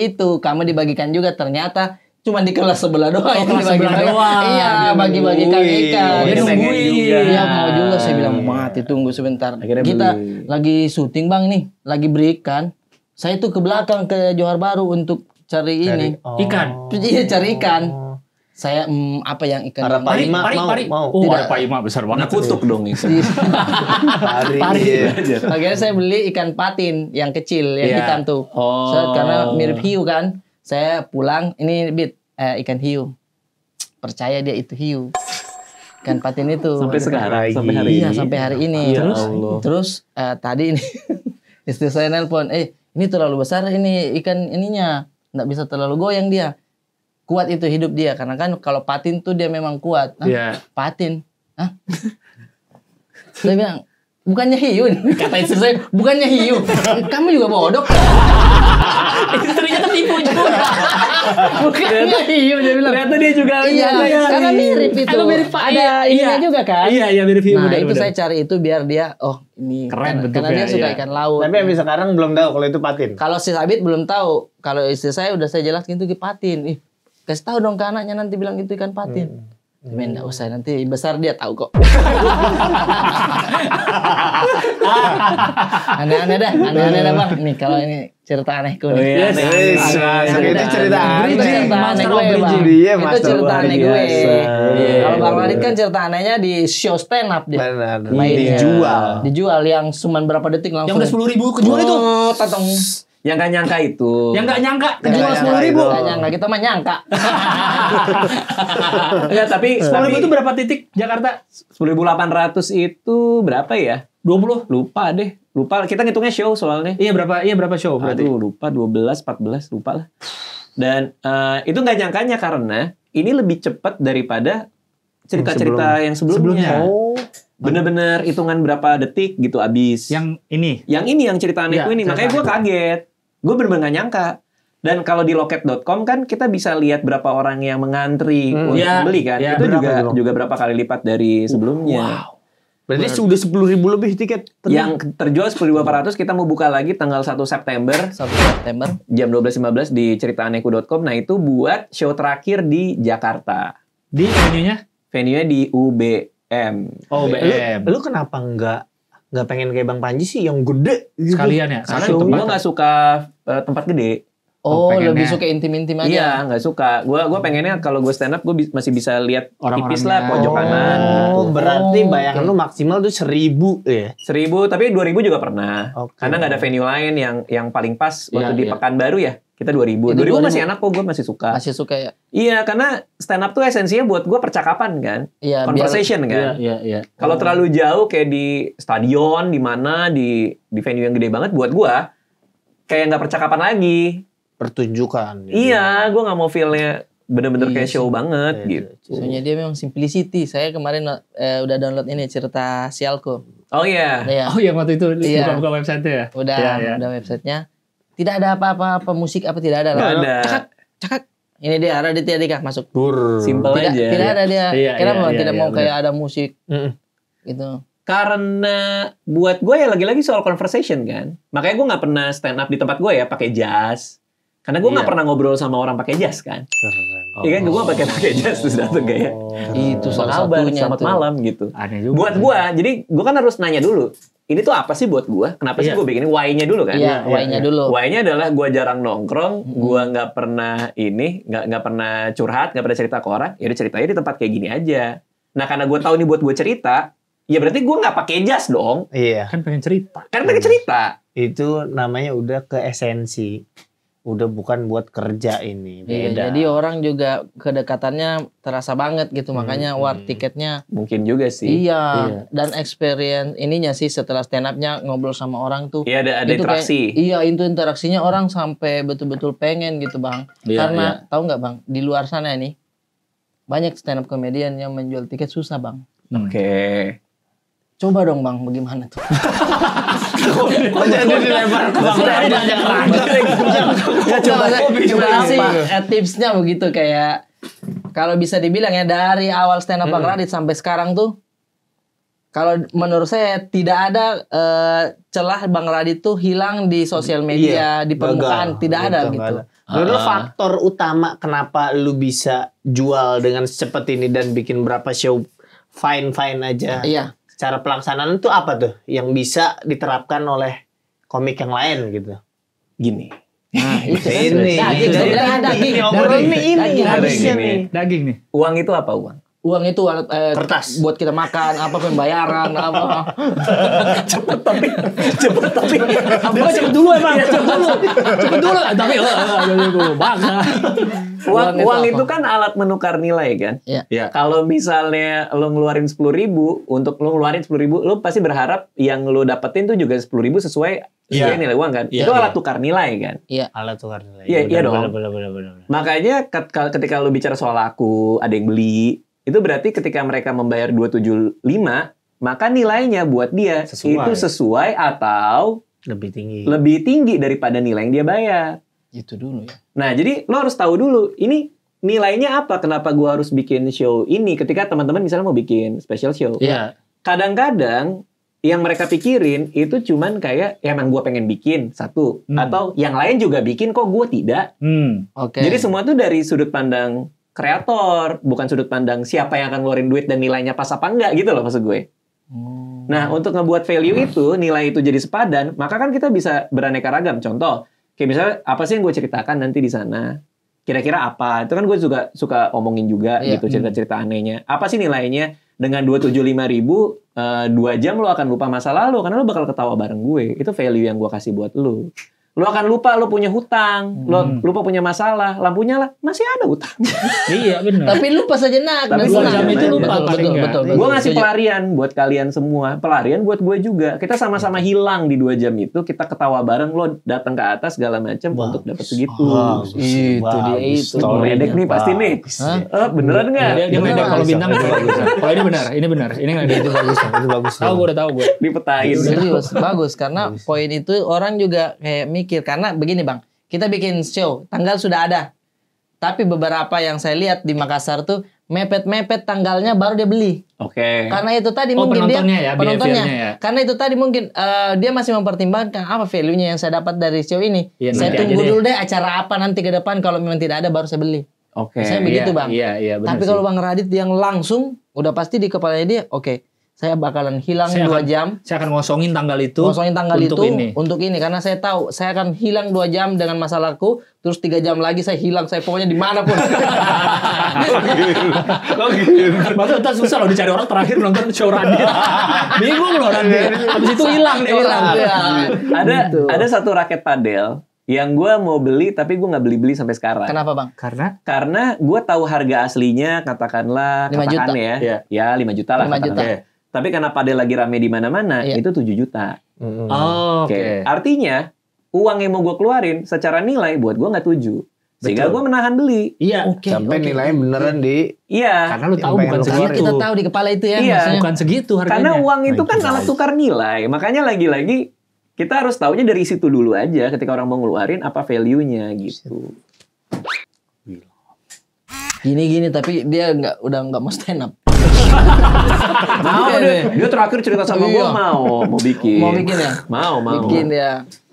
itu kamu dibagikan juga, ternyata cuma di kelas sebelah doang yang kelas sebelah dibagi-bagi. doang. Iya, bagi-bagikan ikan. Oh, dia pengen juga. Iya, mau juga. Saya bilang mati, tunggu sebentar. Akhirnya Kita beli. lagi syuting Bang nih, lagi berikan. Saya tuh ke belakang ke Johar Baru untuk cari ini. Ikan. Iya, cari ikan. Saya apa yang ikan? Para Pak Ima mau. Oh, Tidak. ada Pak Ima besar banget. Kutuk dong itu. Pari. Akhirnya saya beli ikan patin yang kecil, yang Iya. hitam tuh. Oh. Karena mirip hiu kan. Saya pulang, ini ikan hiu. Percaya dia itu hiu. Ikan patin itu. Sampai sekarang, sampai hari Iya, ini. sampai hari ini. Ya Terus, Allah. terus tadi ini istri saya nelpon, ini terlalu besar ini ikan ininya, nggak bisa terlalu goyang dia. Kuat itu hidup dia, karena kan kalau patin tuh dia memang kuat. Hah? Iya. Patin, hah? Saya bilang, bukannya hiu, kata istri saya, bukannya hiu. Kamu juga bodoh. Istrinya ketipu juga. Iya dia bilang. Ternyata dia juga Iya, karena mirip itu. Emang mirip, Pak. Ada ininya juga kan. Iya mirip. Nah, benar, itu benar. saya cari itu biar dia ini Keren karena bentuknya, dia suka iya. ikan laut. Tapi sampai sekarang belum tahu kalau itu patin. Kalau si Sabit belum tahu. Kalau istri saya udah saya jelaskan itu patin. Kasih tahu dong ke anaknya nanti bilang itu ikan patin. Men, enggak usah, nanti besar dia tahu kok. Aneh-aneh dah Bang. Nih kalau ini cerita anehku nih. iya, aneh. Itu cerita aneh. Itu cerita aneh Master gue of Bang. bridging. Dia Itu master cerita luar aneh gue. biasa. Iya, Kalau Bang bener. Radit kan cerita anehnya di show stand up dia. Benar. Mainnya. Dijual. Yang cuma berapa detik langsung. Yang udah 10.000 kejual itu. Oh, tatong. Yang gak nyangka itu. Yang nggak nyangka Nggak kejual nyangka 10.000. itu. Nggak nyangka, kita mah nyangka. Enggak, tapi 10.000 itu berapa titik Jakarta? 10.800 itu berapa ya? 20. Lupa deh. Lupa. Kita ngitungnya show soalnya. Iya berapa show berarti? Aduh, lupa 12, 14, lupa lah. Dan itu nggak nyangkanya karena ini lebih cepat daripada cerita-cerita yang sebelumnya. Oh. Bener-bener hitungan berapa detik gitu abis. Yang ini. Yang ini yang cerita anehku Iya, ini. cerita Makanya gue kaget. Gue bener-bener gak nyangka. Dan kalau di loket.com kan kita bisa lihat berapa orang yang mengantri untuk Iya, beli kan. iya. Itu Berapa juga berapa kali lipat dari sebelumnya. Berarti sudah 10.000 lebih tiket. Yang terjual 10.800 kita mau buka lagi tanggal 1 September 1 September. jam 12.15 di ceritaaneku.com. Nah itu buat show terakhir di Jakarta. Di venue-nya? Venue-nya di UBM. Oh, BM. Lu kenapa nggak pengen kayak Bang Panji sih yang gede gitu? Sekalian ya? Karena Satu gue tempat. nggak suka tempat gede. Oh, pengennya. lebih suka intim-intim aja. Iya, nggak suka. Gue pengennya kalau gue stand up gue masih bisa lihat tipis lah Orang-orangnya. pojok kanan. Oh, berarti Oh, bayangan lu maksimal tuh 1.000 ya? 1.000 tapi 2.000 juga pernah. Oke. Karena nggak ada venue lain yang paling pas waktu Iya, di iya. Pekanbaru ya. Kita 2.000. Itu 2.000 masih 2.000. enak kok, gue masih suka. Masih suka ya. Iya, karena stand up tuh esensinya buat gue percakapan kan. Iya, Conversation kan. Iya. Kalau terlalu jauh kayak di stadion, di mana di venue yang gede banget buat gue kayak nggak percakapan lagi. Pertunjukan. Iya, gue nggak mau feel-nya bener-bener Iya kayak show sih. banget Iya, gitu. Soalnya dia memang simplicity. Saya kemarin udah download ini cerita Sialko. Oh iya. Iya. Oh yang waktu itu Iya. buka website ya? Udah, Iya. udah websitenya. Tidak ada apa-apa, musik apa tidak ada. Nggak lah. ada. Cakak. Ini dia Raditya Dika masuk. Simple Tidak, aja. tidak ada dia. Iya, Kenapa iya, tidak iya, mau benar. kayak ada musik Mm-mm. gitu. Karena buat gue ya lagi-lagi soal conversation kan. Makanya gue nggak pernah stand up di tempat gue ya pakai jas. Karena gue nggak Iya. pernah ngobrol sama orang pakai jas kan. Keren. Iya kan gue pakai jas terus datang kayak Itu apa salah kabar, satunya selamat tuh. malam gitu. Aneh juga. Buat gue, jadi gue kan harus nanya dulu. Ini tuh apa sih buat gue? Kenapa sih Iya. gue bikin why-nya dulu kan? Iya, why-nya dulu. Why-nya adalah gue jarang nongkrong, gue nggak pernah nggak pernah curhat, nggak pernah cerita ke orang. Ya udah ceritanya di tempat kayak gini aja. Nah karena gue tahu ini buat gue cerita, ya berarti gue nggak pakai jas dong. Iya. Kan pengen cerita. Karena pengen cerita. Itu namanya udah ke esensi. Udah bukan buat kerja ini. Iya, Beda. jadi orang juga kedekatannya terasa banget gitu. Makanya war tiketnya. Mungkin juga sih. Iya. Dan experience ininya sih setelah stand up-nya ngobrol sama orang tuh. Iya ada Itu interaksi. Iya, itu interaksinya orang sampai betul-betul pengen gitu, Bang. Iya, Karena tahu nggak, Bang, di luar sana nih banyak stand up comedian yang menjual tiket susah, Bang. Oke. Coba dong, Bang, bagaimana tuh? Kok jadi dilempar ke Bang Radit? Coba sih tipsnya begitu kayak kalau bisa dibilang ya dari awal stand up Bang Radit sampai sekarang tuh kalau menurut saya tidak ada celah Bang Radit tuh hilang di sosial media, di permukaan, tidak ada gitu. Menurut lu faktor utama kenapa lu bisa jual dengan secepat ini dan bikin berapa show fine-fine aja. Iya. Cara pelaksanaan itu apa tuh yang bisa diterapkan oleh komik yang lain gitu? Gini. Nah, itu kan. Ini. Daging, saya bilang daging. Ini harusnya Gini. nih. Daging nih. Uang itu apa uang? Uang itu alat Kertas. buat kita makan, apa pembayaran, apa. Cepet tapi. Dia cepet dulu emang. Cepet dulu. Tapi bangga. Uang itu itu apa? kan alat menukar nilai kan. Iya. Iya. Kalau misalnya lo ngeluarin 10.000 untuk lo ngeluarin 10.000, lo pasti berharap yang lo dapetin tuh juga 10.000 sesuai Iya. nilai uang kan. Iya, Itu iya. alat tukar nilai kan. Iya. Alat tukar nilai. Iya, iya dong. Bener. Makanya ketika lo bicara soal laku, ada yang beli, itu berarti ketika mereka membayar 275, maka nilainya buat dia Sesuai. itu sesuai atau Lebih tinggi. lebih tinggi daripada nilai yang dia bayar. Itu dulu ya. Nah, jadi lo harus tahu dulu ini nilainya apa, kenapa gua harus bikin show ini ketika teman-teman misalnya mau bikin special show. Iya. Kadang-kadang yang mereka pikirin itu cuman kayak ya emang gua pengen bikin satu atau yang lain juga bikin kok gua tidak. Oke. Jadi semua tuh dari sudut pandang kreator, bukan sudut pandang siapa yang akan ngeluarin duit dan nilainya pas apa enggak gitu loh maksud gue. Nah, untuk ngebuat value itu, nilai itu jadi sepadan, maka kan kita bisa beraneka ragam. Contoh, kayak misalnya apa sih yang gue ceritakan nanti di sana? Kira-kira apa? Itu kan gue juga suka omongin juga gitu cerita-cerita anehnya. Apa sih nilainya? Dengan 275.000 2 jam lo akan lupa masa lalu karena lo bakal ketawa bareng gue. Itu value yang gue kasih buat lo. Lo akan lupa lo punya hutang, lo lupa punya masalah, lampunya lah masih ada hutang. Iya benar. Tapi lupa sejenak. Tapi dan 2 senang. jam itu lupa betul, paling betul, nggak. betul, Gue ngasih Setuju. pelarian buat kalian semua, pelarian buat gue juga. Kita sama-sama hilang di 2 jam itu, kita ketawa bareng, lo datang ke atas segala macam untuk dapat segitu. Itu dia itu. Meledek nih pasti nih. Beneran nggak? Dia meledek kalau bintang itu bagus. Kalau ini benar, ini benar. Ini nggak Itu bagus, itu bagus. Tahu gue udah tahu gue. Dipetain. Serius, bagus karena poin itu orang juga kayak mikir karena begini Bang, kita bikin show, tanggal sudah ada. Tapi beberapa yang saya lihat di Makassar tuh mepet-mepet tanggalnya baru dia beli. Oke. Karena itu tadi Oh, mungkin penontonnya dia ya, behaviornya ya. Karena itu tadi mungkin dia masih mempertimbangkan apa value-nya yang saya dapat dari show ini. Iya, Saya nanti tunggu aja dulu deh acara apa nanti ke depan kalau memang tidak ada baru saya beli. Oke. Saya begitu Bang. Iya benar. Tapi kalau Bang Radit yang langsung udah pasti di kepalanya dia, oke, saya bakalan hilang Saya 2 akan- jam. saya akan ngosongin tanggal itu. Ngosongin tanggal untuk itu ini. untuk ini karena saya tahu saya akan hilang 2 jam dengan masalahku, terus 3 jam lagi saya hilang, saya pokoknya dimanapun. Maksudnya ntar susah loh dicari orang terakhir nonton show Radit. Bingung loh Radit. Habis itu hilang nih orang. Ya. Ada satu raket padel yang gue mau beli tapi gue nggak beli-beli sampai sekarang. Kenapa Bang? Karena gue tahu harga aslinya katakanlah 5 juta. ya 5 juta lah 5 katakanlah. juta. Tapi karena padel lagi rame di mana-mana Iya. itu 7 juta. Oh, Oke. Artinya uang yang mau gue keluarin secara nilai buat gue nggak 7. Sehingga gue menahan beli. Iya. Sampai nilainya beneran di Iya. Karena lu tahu Yang bukan pengen lu segitu. Kita tahu di kepala itu ya Iya. maksudnya. Bukan segitu harganya. Karena uang itu kan alat tukar nilai. Makanya lagi-lagi kita harus taunya dari situ dulu aja ketika orang mau ngeluarin apa value-nya gitu. Gini tapi dia udah nggak mau stand up. Mau dia terakhir cerita sama gue Iya. mau bikin. Mau bikin ya? Mau. Bikin ya.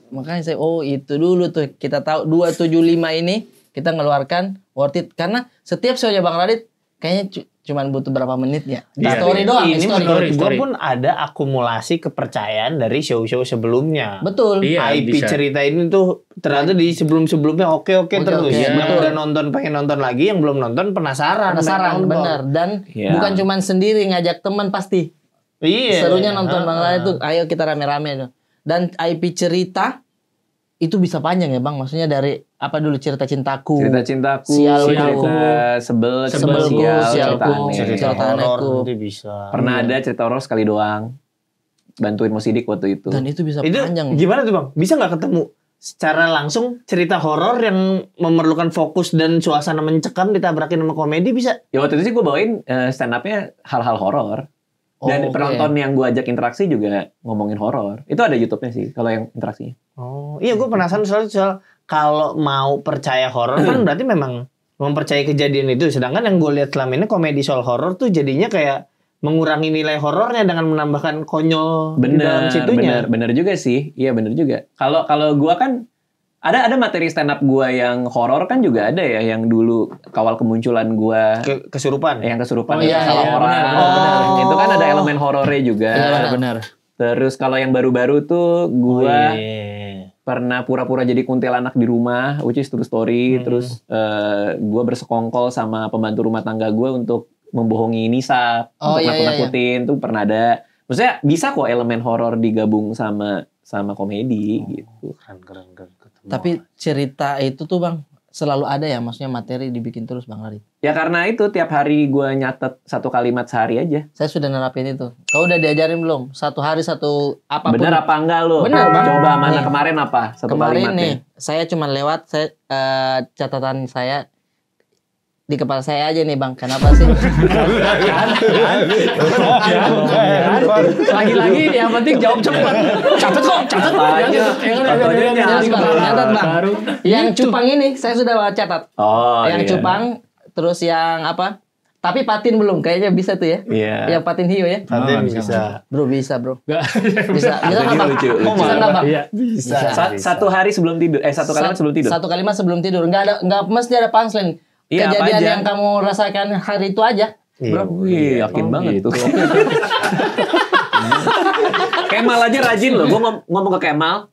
Makanya saya itu dulu tuh kita tahu 275 ini kita ngeluarkan worth it karena setiap show-nya Bang Radit kayaknya cuman butuh berapa menit ya. Iya. Story doang, ini story. menurut gue Story. pun ada akumulasi kepercayaan dari show-show sebelumnya. Betul. Iya, IP bisa. cerita ini tuh ternyata di sebelum-sebelumnya oke terus. Oke, Yang betul. udah nonton pengen nonton lagi, yang belum nonton penasaran. Penasaran pengen nonton. benar dan Iya. bukan cuman sendiri ngajak teman pasti. Iya. Serunya nonton Bang Radit tuh ayo kita rame-rame tuh. Dan IP cerita itu bisa panjang ya Bang, maksudnya dari apa dulu cerita cintaku. Cerita cintaku, Sialku. cerita sebel, Sebelku, sial, cerita sialku, aneh. Cerita Cerita horor anehku. nanti bisa. Pernah ada cerita horor sekali doang. Bantuin Mo Sidik waktu itu. Dan itu bisa Itu panjang. gimana tuh Bang? Bisa nggak ketemu secara langsung cerita horor yang memerlukan fokus dan suasana mencekam ditabrakin sama komedi bisa? Ya waktu itu sih gue bawain stand up-nya hal-hal horor. Dan oke. penonton yang gue ajak interaksi juga ngomongin horor. Itu ada YouTube-nya sih kalau yang interaksinya. Oh, iya gue penasaran soal kalau mau percaya horor kan berarti memang mempercayai kejadian itu. Sedangkan yang gue lihat selama ini komedi soal horor tuh jadinya kayak mengurangi nilai horornya dengan menambahkan konyol di dalam situnya. Bener juga sih. Iya bener juga. Kalau gue kan ada materi stand up gue yang horor kan juga ada ya, yang dulu kawal kemunculan gue Kesurupan. yang kesurupan Oh, iya, salah iya, orang. benar. Itu kan ada elemen horornya juga. Benar. Terus kalau yang baru-baru tuh gue Oh, iya. pernah pura-pura jadi kuntilanak di rumah, which is true story. Terus gue bersekongkol sama pembantu rumah tangga gue untuk membohongi Nisa, Oh, untuk iya, nakut-nakutin. Tuh pernah ada. Maksudnya bisa kok elemen horor digabung sama komedi gitu. Keren. Tapi cerita itu tuh Bang selalu ada ya, maksudnya materi dibikin terus Bang Radit. Ya karena itu tiap hari gue nyatet satu kalimat sehari aja. Saya sudah nerapin itu. Kau udah diajarin belum? Satu hari satu apapun. Bener apa enggak lo? Bener, Bang. Coba mana Nih. kemarin apa? Satu Kemarin kalimatnya. nih, saya cuma lewat catatan saya di kepala saya aja nih Bang. Kenapa sih? Lagi-lagi yang penting jawab cepat. Catat kok, catat. Catat Bang. Yang cupang ini saya sudah catat. Oh, Yang iya. cupang, terus yang apa? Tapi patin belum, kayaknya bisa tuh ya. Iya. Yang patin hiu ya. Nanti bisa. Bro bisa bro. Enggak. Bisa Ini nggak, Bang? lucu. Bisa nggak Bang? Iya. Bisa. Satu hari sebelum tidur. Satu kalimat sebelum tidur. Satu kalimat sebelum tidur. Nggak mesti ada punchline. Iya, apa Kejadian aja? yang kamu rasakan hari itu aja. Iya. Wih, yakin banget gitu. tuh. Kemal aja rajin loh. Gue ngomong ke Kemal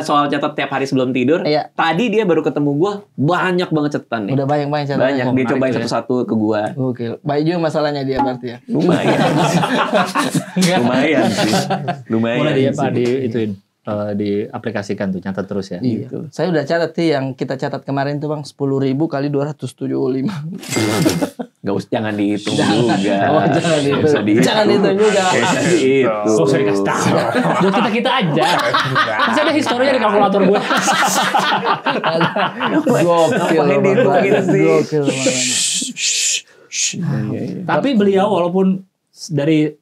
soal catat tiap hari sebelum tidur. Iya. Tadi dia baru ketemu gue, banyak banget catatan nih. Udah banyak Banyak. catatannya. Dia menarik cobain tuh ya. satu-satu ke gue. Oke, baik juga masalahnya dia berarti ya. Lumayan. Lumayan sih. Lumayan. Mulai dia sih. Pak di ituin diaplikasikan tuh, catat terus ya. Iya. Saya udah catat sih yang kita catat kemarin tuh Bang 10.000 kali 275. Gak usah, jangan dihitung juga. Oh, jangan Nggak dihitung. usah dihitung. Jangan dihitung juga. Nggak usah dihitung. Oh, sorry kasih tahu. Buat kita aja. Masih ada historinya di kalkulator gue. Gokil. Ngapain dihitungin sih? Gokil banget. Tapi beliau walaupun dari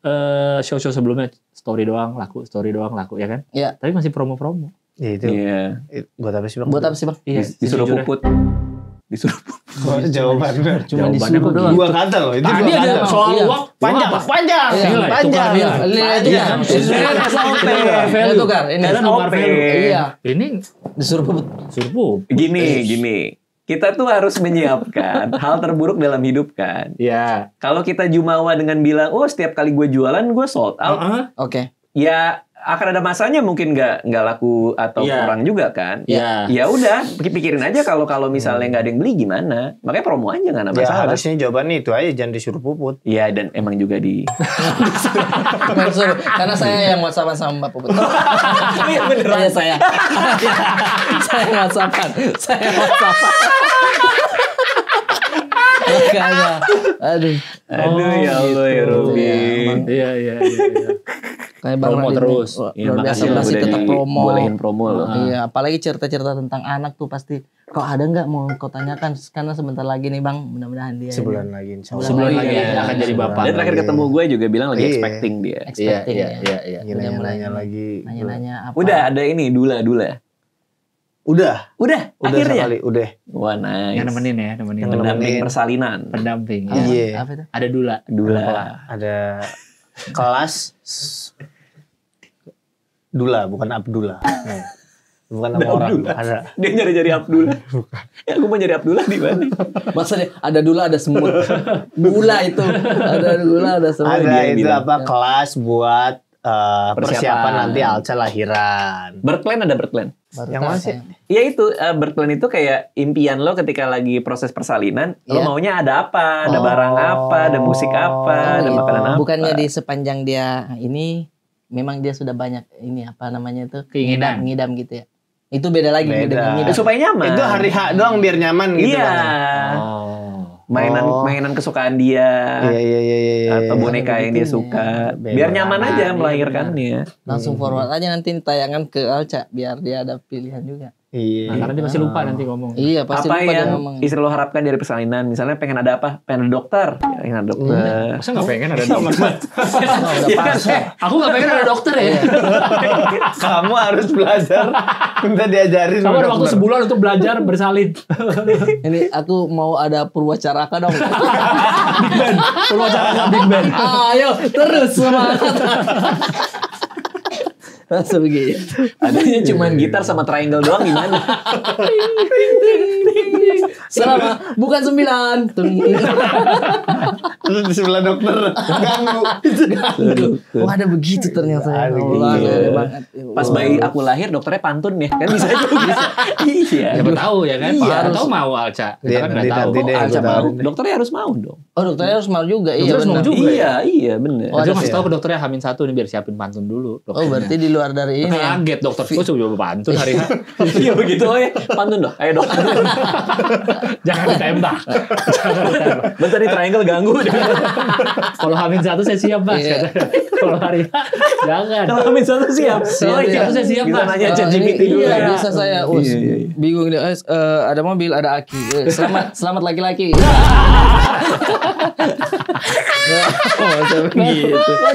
show-show sebelumnya story doang laku ya kan? Iya. Tapi masih promo-promo. Itu. Iya. Buat apa sih Bang? Buat apa sih Bang? Iya, Disuruh sejujurnya. puput. Disuruh puput. Jawabannya. Cuma Jawabannya disuruh kok doang. Dua kata loh. Itu Tadi dua ada kata. soal Iya. uang Panjang, apa? panjang, Iya, panjang. Iya, itu Iya. kan. Value. Itu kan. Ini Ada nomor SOP. value. Iya. Ini Disuruh puput. suruh Gini. Kita tuh harus menyiapkan hal terburuk dalam hidup kan. ya. Kalau kita jumawa dengan bilang, oh setiap kali gue jualan gue sold out, Oke. ya akan ada masanya mungkin nggak laku atau Iya. kurang juga kan. Iya. Ya udah, pikirin aja kalau misalnya nggak ada yang beli gimana. Makanya promo aja nggak ada Ya masalah. harusnya jawabannya itu aja, jangan disuruh puput. Iya, dan emang juga di. Disuruh. Karena saya yang WhatsApp sama Mbak Puput. Iya beneran. Iya saya. Saya WhatsAppan. Saya WhatsAppan. Makanya. Aduh. Aduh ya Allah ya Robi. Iya. Kayak Bang Promo Radin terus. nih, Ya, luar biasa makasih lo masih udah tetap promo. dibolehin promo loh. Iya, apalagi cerita-cerita tentang anak tuh pasti. Kau ada nggak mau kau tanyakan? Karena sebentar lagi nih Bang, mudah-mudahan dia Sebulan lagi insya Allah. Sebulan Iya, lagi iya. akan jadi bapak. Dia terakhir ketemu gue juga bilang lagi Iya. expecting dia. expecting ya. Iya. Lagi Udah mulai nanya lagi. Nanya-nanya apa? Udah ada ini Dula. Udah Udah akhirnya. sekali, udah. Wah nice. Yang nemenin ya, nemenin. Pendamping nemenin. persalinan. Pendamping. Apa? Ya. Iya. Apa itu? Ada Dula. Dula. Ada kelas Dula, bukan Abdullah. Nah, bukan nama orang. Ada. Dia nyari-nyari Abdullah. Ya, aku mau nyari Abdullah di mana? Masa deh ada dulu ada semut. Gula itu. Ada gula ada semut. Ada dia yang itu bilang. apa kelas buat persiapan Persiapan. nanti Alca lahiran. Birthplan ada birthplan. Baru Yang tahu mana sih? saya. Iya itu birthplan itu kayak impian lo ketika lagi proses persalinan. Lo Iya. maunya ada apa? Ada Oh. barang apa? Ada musik apa? Ada Iya. makanan apa? Bukannya di sepanjang dia ini memang dia sudah banyak ini apa namanya itu Keinginan. ngidam gitu ya. Itu beda lagi Beda. dengan ngidam. Supaya nyaman. Itu hari H doang biar nyaman gitu. Iya. Bang. Mainan kesukaan dia. Iya. Atau boneka yang dia begitunya. suka. Beda. Biar nyaman aja Iya, melahirkannya. Langsung forward aja nanti tayangan ke Alca biar dia ada pilihan juga. Iya. Nah, karena dia pasti lupa nanti ngomong. Iya pasti Apa lupa dia yang ngomong. istri lo harapkan dari persalinan? Misalnya pengen ada apa? Pengen ada dokter. Ya, pengen ada dokter. Masa nggak pengen ada dokter? Oh, udah pas. Aku nggak pengen ada dokter ya. Kamu harus belajar. Minta diajarin. Kamu sama ada waktu dokter. sebulan untuk belajar bersalin. Ini aku mau ada Purwacaraka dong. Purwacaraka Big Band. Ayo terus semangat. Langsung begitu. Adanya cuma gitar sama triangle doang gimana? Selama bukan 9. Terus di sebelah dokter ganggu. Wah ada begitu ternyata. Ya Ada Allah, gitu. ada banget. Ya Pas Allah. bayi aku lahir dokternya pantun ya. Kan bisa juga. Iya. Siapa tahu ya kan? Iya, Siapa harus. tahu mau Alca. Kita Iya, kan nggak nanti- tahu. nanti Oh, deh, Alca gua mau. tawarin deh. Dokternya harus mau dong. Oh dokternya harus mau juga. Iya Dokter harus mau benar. juga. Iya bener. Oh, Dia ada masih sih. tahu ke dokternya H-1 nih biar siapin pantun dulu. Oh berarti di luar dari ini ya. Kaget dokter. Gue coba pantun hari ini. Iya begitu. Oh ya pantun dong. Ayo dok. Jangan ditembak. Jangan ditembak. Bentar nih triangle ganggu. Kalau H-1 saya siap mas. Iya. Kalau hari H, jangan. Kalau Hamin satu siap. Siap, iya. siap. Siap, Bisa Mas. nanya ChatGPT dulu Iya, ya. bisa saya. Bingung dia. Ada mobil, ada aki. Selamat laki-laki. Ya, masa begitu.